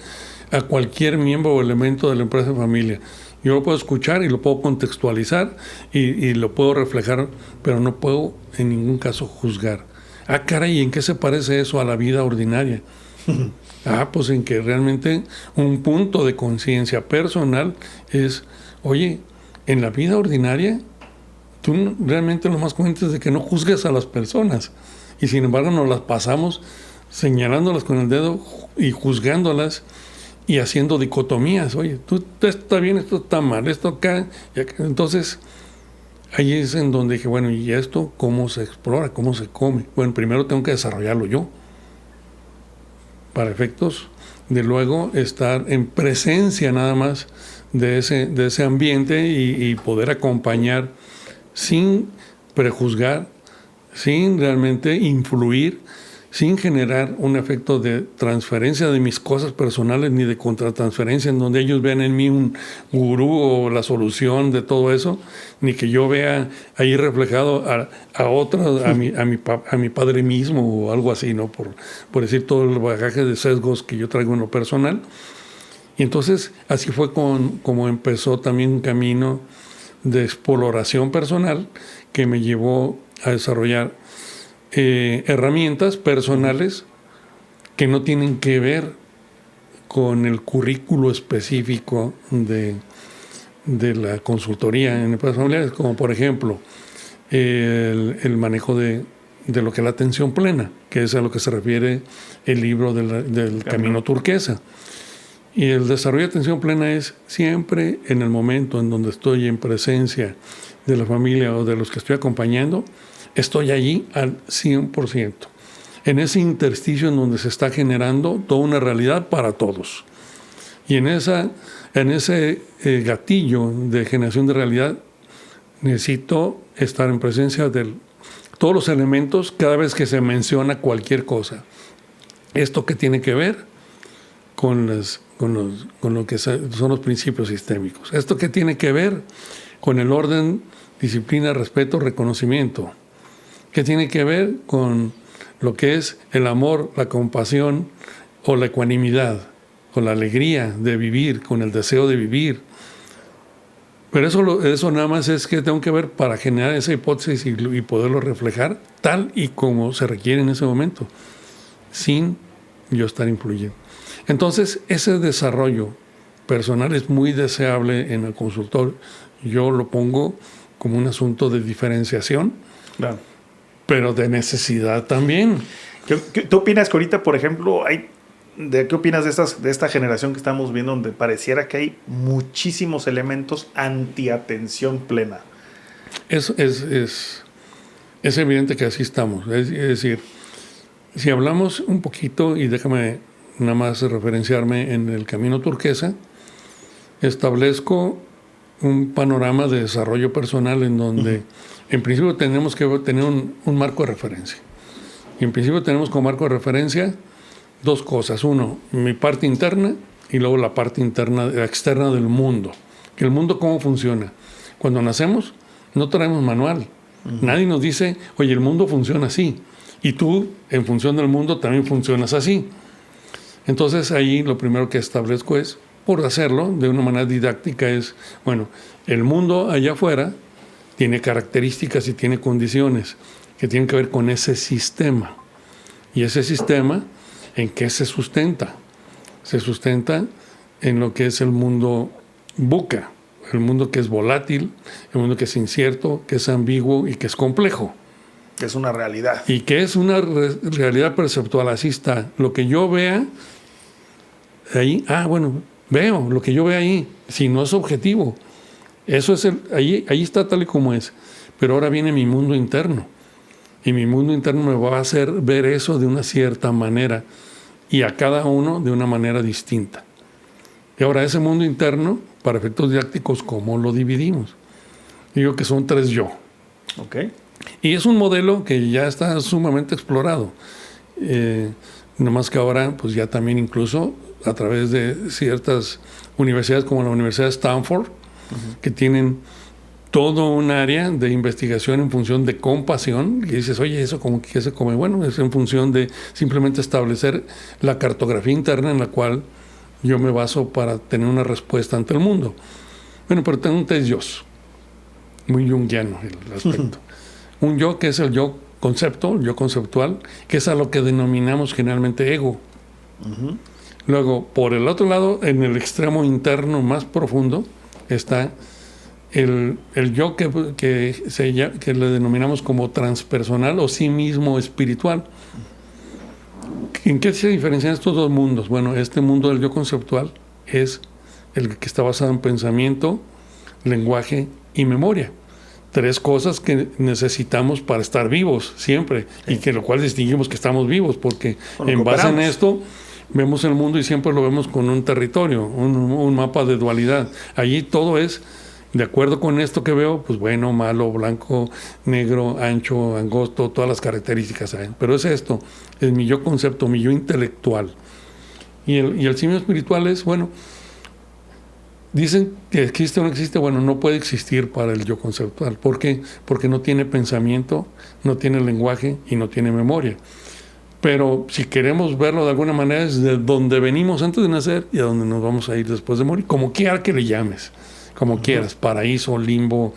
a cualquier miembro o elemento de la empresa de familia. Yo lo puedo escuchar y lo puedo contextualizar y lo puedo reflejar, pero no puedo en ningún caso juzgar. Ah, caray, ¿en qué se parece eso a la vida ordinaria? Pues en que realmente un punto de conciencia personal es, oye, en la vida ordinaria tú realmente lo más común es de que no juzgues a las personas y sin embargo nos las pasamos señalándolas con el dedo y juzgándolas y haciendo dicotomías. Oye, esto está bien, esto está mal, esto acá y acá. Entonces ahí es en donde dije, bueno, ¿y esto cómo se explora, cómo se come? Bueno, primero tengo que desarrollarlo yo para efectos de luego estar en presencia nada más de ese ambiente y poder acompañar sin prejuzgar, sin realmente influir sin generar un efecto de transferencia de mis cosas personales ni de contratransferencia en donde ellos vean en mí un gurú o la solución de todo eso, ni que yo vea ahí reflejado a otros, a mi padre mismo o algo así, ¿no? Por decir todo el bagaje de sesgos que yo traigo en lo personal. Y entonces así fue como empezó también un camino de exploración personal que me llevó a desarrollar herramientas personales que no tienen que ver con el currículo específico de la consultoría en empresas familiares, como por ejemplo el manejo de lo que es la atención plena, que es a lo que se refiere el libro del Camino Turquesa. Y el desarrollo de atención plena es siempre en el momento en donde estoy en presencia de la familia o de los que estoy acompañando, estoy allí al 100%. En ese intersticio en donde se está generando toda una realidad para todos. Y en ese gatillo de generación de realidad necesito estar en presencia de todos los elementos cada vez que se menciona cualquier cosa. Esto que tiene que ver con lo que son los principios sistémicos. Esto que tiene que ver con el orden, disciplina, respeto, reconocimiento. Que tiene que ver con lo que es el amor, la compasión o la ecuanimidad, con la alegría de vivir, con el deseo de vivir. Pero eso nada más es que tengo que ver para generar esa hipótesis y poderlo reflejar tal y como se requiere en ese momento, sin yo estar influyendo. Entonces, ese desarrollo personal es muy deseable en el consultor. Yo lo pongo como un asunto de diferenciación, claro, pero de necesidad también. ¿Tú opinas que ahorita, por ejemplo, qué opinas de esta generación que estamos viendo donde pareciera que hay muchísimos elementos anti-atención plena? Es evidente que así estamos. Es decir, si hablamos un poquito, y déjame nada más referenciarme en el Camino Turquesa, establezco un panorama de desarrollo personal en donde en principio tenemos que tener un marco de referencia. Y en principio tenemos como marco de referencia dos cosas. Uno, mi parte interna y luego la parte externa del mundo. Que el mundo, ¿cómo funciona? Cuando nacemos no traemos manual. Nadie nos dice, oye, el mundo funciona así. Y tú, en función del mundo, también funcionas así. Entonces ahí lo primero que establezco es, por hacerlo de una manera didáctica, es, bueno, el mundo allá afuera tiene características y tiene condiciones que tienen que ver con ese sistema. Y ese sistema, ¿en qué se sustenta? Se sustenta en lo que es el mundo VUCA, el mundo que es volátil, el mundo que es incierto, que es ambiguo y que es complejo. Que es una realidad. Y que es una realidad perceptual, así está. Lo que yo vea ahí, veo lo que yo veo ahí, si no es objetivo. Eso es ahí está tal y como es. Pero ahora viene mi mundo interno. Y mi mundo interno me va a hacer ver eso de una cierta manera. Y a cada uno de una manera distinta. Y ahora ese mundo interno, para efectos didácticos, ¿cómo lo dividimos? Digo que son 3 yo. Okay. Y es un modelo que ya está sumamente explorado. No más que ahora, pues ya también incluso a través de ciertas universidades como la Universidad de Stanford, que tienen todo un área de investigación en función de compasión, y dices, oye, ¿eso como que se come? Bueno, es en función de simplemente establecer la cartografía interna en la cual yo me baso para tener una respuesta ante el mundo. Bueno, pero tengo un test yo, muy junguiano el aspecto. Un yo que es el yo concepto, el yo conceptual, que es a lo que denominamos generalmente ego. Luego, por el otro lado, en el extremo interno más profundo, está el yo que le denominamos como transpersonal o sí mismo espiritual. ¿En qué se diferencian estos dos mundos? Bueno, este mundo del yo conceptual es el que está basado en pensamiento, lenguaje y memoria. 3 cosas que necesitamos para estar vivos siempre, y que lo cual distinguimos que estamos vivos, porque en base en esto vemos el mundo y siempre lo vemos con un territorio, un mapa de dualidad. Allí todo es de acuerdo con esto que veo, pues bueno, malo, blanco, negro, ancho, angosto, todas las características hay. Pero es esto, es mi yo concepto, mi yo intelectual. Y el simio espiritual es, bueno, dicen que existe o no existe, bueno, no puede existir para el yo conceptual. ¿Por qué? Porque no tiene pensamiento, no tiene lenguaje y no tiene memoria. Pero si queremos verlo de alguna manera, es de donde venimos antes de nacer y a donde nos vamos a ir después de morir, como quiera que le llames. Como quieras, paraíso, limbo,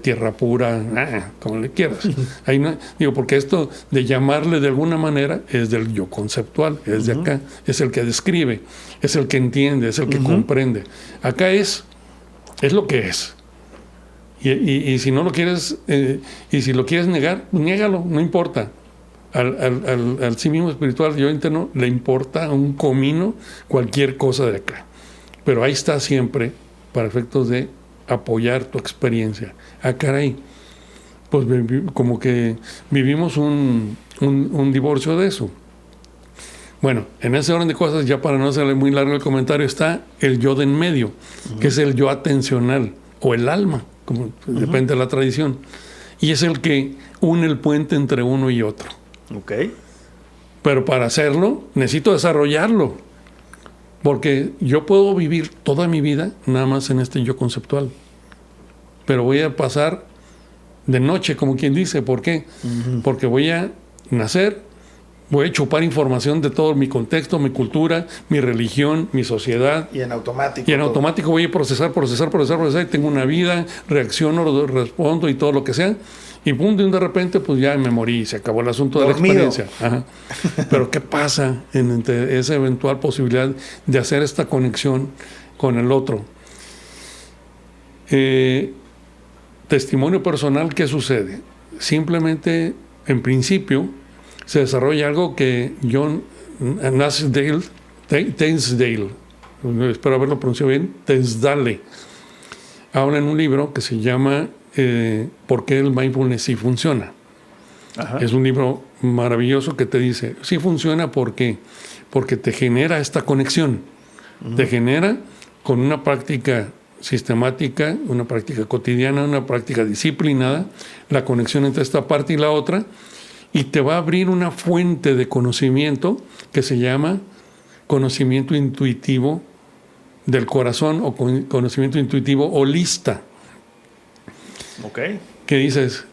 tierra pura, como le quieras. Ahí no, digo, porque esto de llamarle de alguna manera es del yo conceptual, es de acá, es el que describe, es el que entiende, es el que comprende. Acá es lo que es. Y si no lo quieres, y si lo quieres negar, niégalo, no importa. Al sí mismo espiritual, yo interno, le importa un comino cualquier cosa de acá. Pero ahí está siempre, para efectos de apoyar tu experiencia. Ah, caray, pues como que vivimos un divorcio de eso. Bueno, en ese orden de cosas, ya para no hacerle muy largo el comentario, está el yo de en medio, que es el yo atencional, o el alma, como depende de la tradición. Y es el que une el puente entre uno y otro. Ok. Pero para hacerlo, necesito desarrollarlo. Porque yo puedo vivir toda mi vida nada más en este yo conceptual. Pero voy a pasar de noche, como quien dice. ¿Por qué? Porque voy a nacer, voy a chupar información de todo mi contexto, mi cultura, mi religión, mi sociedad. Y en automático. Y en automático voy a procesar. Y tengo una vida, reacciono, respondo y todo lo que sea. Y pum, de repente, pues ya me morí, se acabó el asunto de la experiencia. Ajá. Pero ¿qué pasa entre esa eventual posibilidad de hacer esta conexión con el otro? Testimonio personal, ¿qué sucede? Simplemente, en principio, se desarrolla algo que John Nasdale, espero haberlo pronunciado bien, Tensdale, habla en un libro que se llama ¿Por qué el mindfulness sí funciona? Ajá. Es un libro maravilloso que te dice, sí funciona porque te genera esta conexión, te genera con una práctica sistemática, una práctica cotidiana, una práctica disciplinada, la conexión entre esta parte y la otra, y te va a abrir una fuente de conocimiento que se llama conocimiento intuitivo del corazón o conocimiento intuitivo holista. Ok. ¿Qué dices?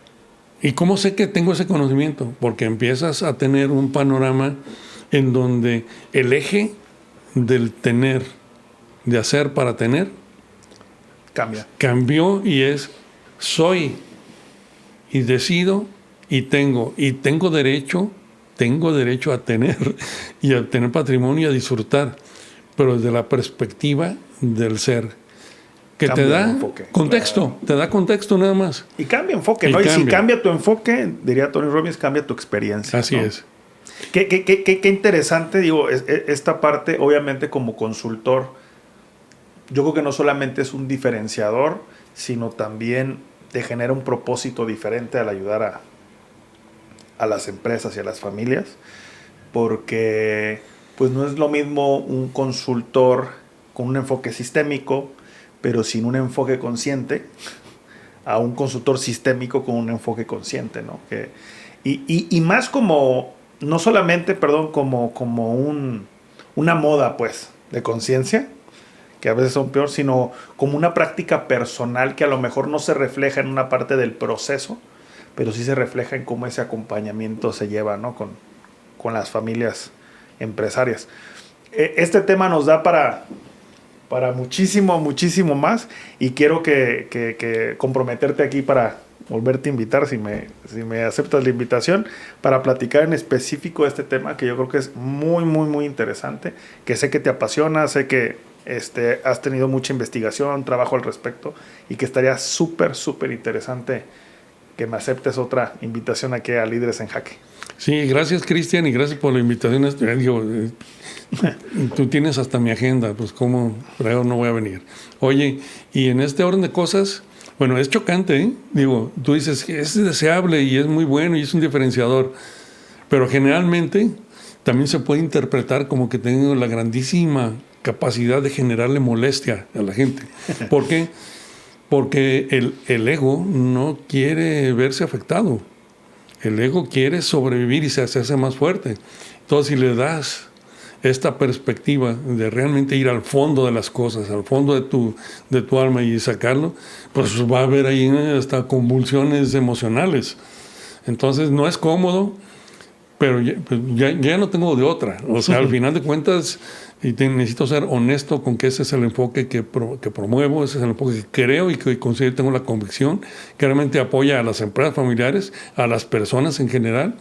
¿Y cómo sé que tengo ese conocimiento? Porque empiezas a tener un panorama en donde el eje del tener, de hacer para tener, cambió y es soy y decido y tengo derecho a tener y a tener patrimonio y a disfrutar, pero desde la perspectiva del ser. Que cambia te da enfoque, contexto, claro. Te da contexto nada más. Y cambia enfoque, ¿no? Y si cambia tu enfoque, diría Tony Robbins, cambia tu experiencia. Así ¿no? es. Qué interesante, digo, esta parte, obviamente como consultor, yo creo que no solamente es un diferenciador, sino también te genera un propósito diferente al ayudar a las empresas y a las familias, porque pues no es lo mismo un consultor con un enfoque sistémico, pero sin un enfoque consciente, a un consultor sistémico con un enfoque consciente, ¿no? Y más como, no solamente, como una moda, pues, de conciencia, que a veces son peor, sino como una práctica personal que a lo mejor no se refleja en una parte del proceso, pero sí se refleja en cómo ese acompañamiento se lleva, ¿no? con las familias empresarias. Este tema nos da para muchísimo, muchísimo más, y quiero que comprometerte aquí para volverte a invitar, si me aceptas la invitación, para platicar en específico de este tema, que yo creo que es muy, muy, muy interesante, que sé que te apasiona, sé que has tenido mucha investigación, trabajo al respecto, y que estaría súper, súper interesante que me aceptes otra invitación aquí a Líderes en Jaque. Sí, gracias, Cristian, y gracias por la invitación. Digo, tú tienes hasta mi agenda, pues cómo no voy a venir. Oye, y en este orden de cosas, bueno, es chocante, ¿eh? Digo, tú dices que es deseable y es muy bueno y es un diferenciador, pero generalmente también se puede interpretar como que tengo la grandísima capacidad de generarle molestia a la gente. ¿Por qué? Porque el ego no quiere verse afectado. El ego quiere sobrevivir y se hace más fuerte. Entonces, si le das esta perspectiva de realmente ir al fondo de las cosas, al fondo de tu alma y sacarlo, pues va a haber ahí hasta convulsiones emocionales. Entonces, no es cómodo, pero ya no tengo de otra. O sea, al final de cuentas, necesito ser honesto con que ese es el enfoque que promuevo, ese es el enfoque que creo y que considero, tengo la convicción, que realmente apoya a las empresas familiares, a las personas en general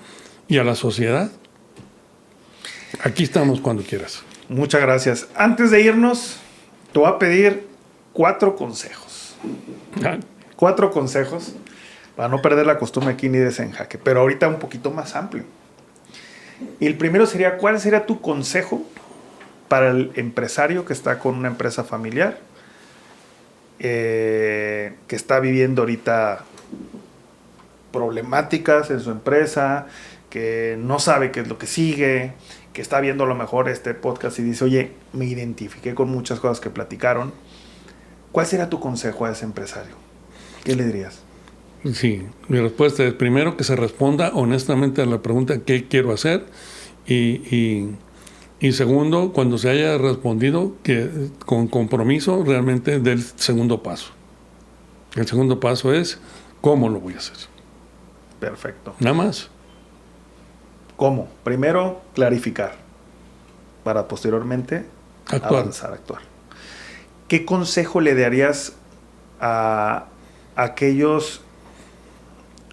y a la sociedad. Aquí estamos cuando quieras. Muchas gracias. Antes de irnos, te voy a pedir 4 consejos. 4 consejos para no perder la costumbre aquí en Líderes en Jaque, pero ahorita un poquito más amplio. Y el primero sería, ¿cuál sería tu consejo para el empresario que está con una empresa familiar, que está viviendo ahorita problemáticas en su empresa, que no sabe qué es lo que sigue, que está viendo a lo mejor este podcast y dice, oye, me identifiqué con muchas cosas que platicaron? ¿Cuál sería tu consejo a ese empresario? ¿Qué le dirías? Sí, mi respuesta es primero que se responda honestamente a la pregunta ¿qué quiero hacer? Y segundo, cuando se haya respondido, que con compromiso realmente del segundo paso. El segundo paso es ¿cómo lo voy a hacer? Perfecto. Nada más. ¿Cómo? Primero, clarificar para posteriormente avanzar, actuar. ¿Qué consejo le darías a aquellos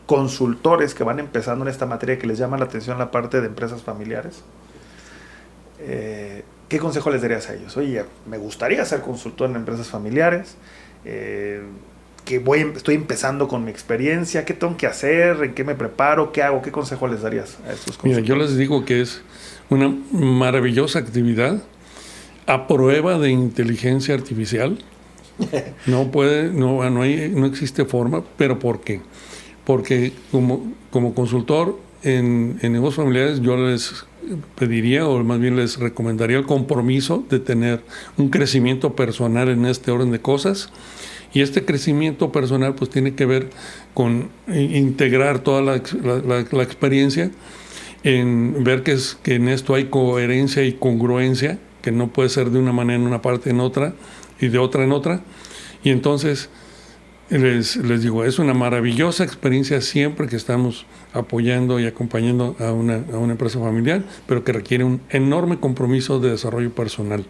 consultores que van empezando en esta materia, que les llama la atención la parte de empresas familiares? ¿Qué consejo les darías a ellos? Oye, me gustaría ser consultor en empresas familiares, estoy empezando con mi experiencia, ¿qué tengo que hacer? ¿En qué me preparo? ¿Qué hago? ¿Qué consejo les darías a estos consultores? Mira, yo les digo que es una maravillosa actividad a prueba de inteligencia artificial. No existe forma, pero ¿por qué? Porque como consultor en negocios familiares yo les pediría, o más bien les recomendaría el compromiso de tener un crecimiento personal en este orden de cosas. Y este crecimiento personal pues tiene que ver con integrar toda la experiencia, en ver que en esto hay coherencia y congruencia, que no puede ser de una manera en una parte en otra y de otra en otra. Y entonces les digo, es una maravillosa experiencia siempre que estamos apoyando y acompañando a una empresa familiar, pero que requiere un enorme compromiso de desarrollo personal.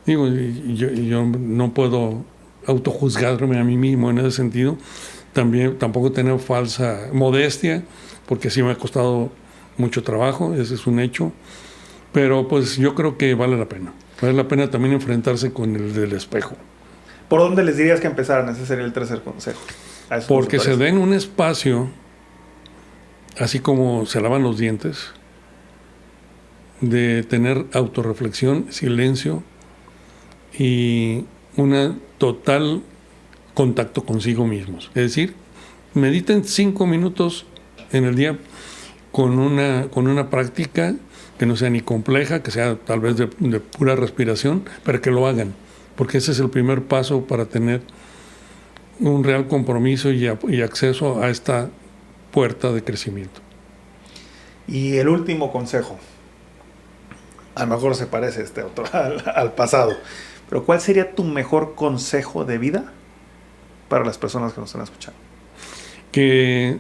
Digo, yo no puedo autojuzgarme a mí mismo en ese sentido, tampoco tener falsa modestia, porque sí me ha costado mucho trabajo, ese es un hecho, pero pues yo creo que vale la pena también enfrentarse con el del espejo. ¿Por dónde les dirías que empezaran? Ese sería el tercer consejo. Porque se den un espacio, así como se lavan los dientes, de tener autorreflexión, silencio y una total contacto consigo mismos. Es decir, mediten 5 minutos en el día con una práctica que no sea ni compleja, que sea tal vez de pura respiración, pero que lo hagan, porque ese es el primer paso para tener un real compromiso y acceso a esta puerta de crecimiento. Y el último consejo, a lo mejor se parece otro al pasado, pero ¿cuál sería tu mejor consejo de vida para las personas que nos están escuchando? Que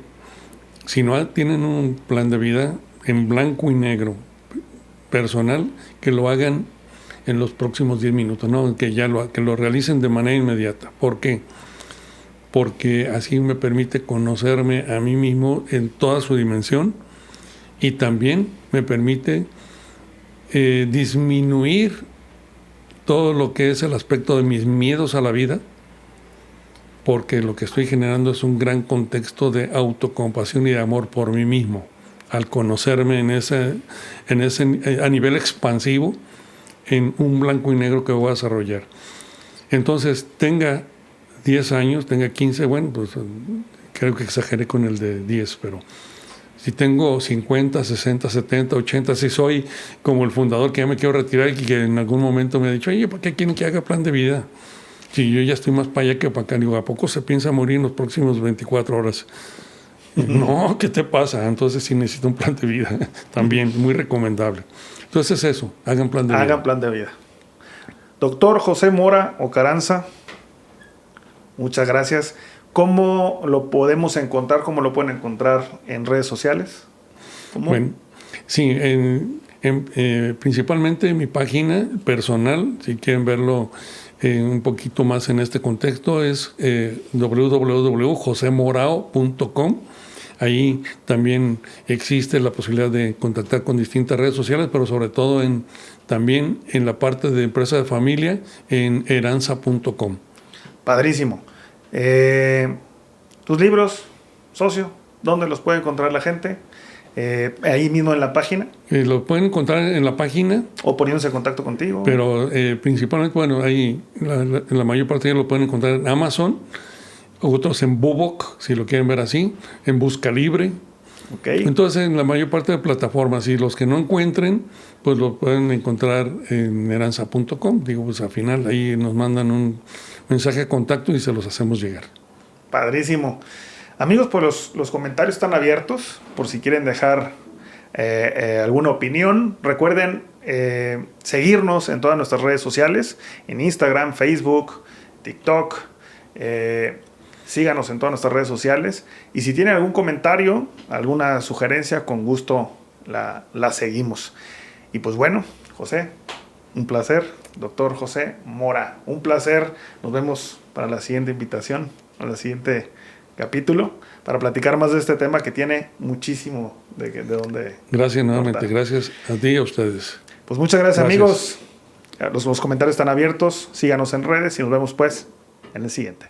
si no tienen un plan de vida en blanco y negro personal, que lo hagan en los próximos 10 minutos, ¿no? Que lo realicen de manera inmediata. ¿Por qué? Porque así me permite conocerme a mí mismo en toda su dimensión y también me permite disminuir todo lo que es el aspecto de mis miedos a la vida, porque lo que estoy generando es un gran contexto de autocompasión y de amor por mí mismo, al conocerme a nivel expansivo, en un blanco y negro que voy a desarrollar. Entonces, tenga 10 años, tenga 15, bueno, pues creo que exageré con el de 10, pero si tengo 50, 60, 70, 80, si soy como el fundador que ya me quiero retirar y que en algún momento me ha dicho, oye, ¿por qué quieren que haga plan de vida? Sí, yo ya estoy más para allá que para acá. Digo, ¿a poco se piensa morir en los próximos 24 horas? No, ¿qué te pasa? Entonces sí necesito un plan de vida. También, muy recomendable. Entonces es eso, hagan plan de vida. Hagan plan de vida. Doctor José Mora Ocaranza, muchas gracias. ¿Cómo lo podemos encontrar? ¿Cómo lo pueden encontrar en redes sociales? ¿Cómo? Bueno, sí, principalmente en mi página personal, si quieren verlo un poquito más en este contexto, es www.josemorao.com. Ahí también existe la posibilidad de contactar con distintas redes sociales, pero sobre todo también en la parte de empresa de familia en heranza.com. Padrísimo. Tus libros, socio, ¿dónde los puede encontrar la gente? Ahí mismo en la página. Lo pueden encontrar en la página. O poniéndose en contacto contigo. Pero principalmente, bueno, ahí la mayor parte lo pueden encontrar en Amazon, otros en Bubok, si lo quieren ver así, en Busca Libre. Okay. Entonces, en la mayor parte de plataformas, y los que no encuentren, pues lo pueden encontrar en heranza.com. Digo, pues al final ahí nos mandan un mensaje de contacto y se los hacemos llegar. Padrísimo. Amigos, pues los comentarios están abiertos por si quieren dejar alguna opinión. Recuerden seguirnos en todas nuestras redes sociales, en Instagram, Facebook, TikTok. Síganos en todas nuestras redes sociales. Y si tienen algún comentario, alguna sugerencia, con gusto la seguimos. Y pues bueno, José, un placer. Doctor José Mora, un placer. Nos vemos para la siguiente invitación, para el siguiente capítulo, para platicar más de este tema que tiene muchísimo de dónde. Gracias nuevamente, cortar. Gracias a ti y a ustedes. Pues muchas gracias. Amigos. Los comentarios están abiertos. Síganos en redes y nos vemos pues en el siguiente.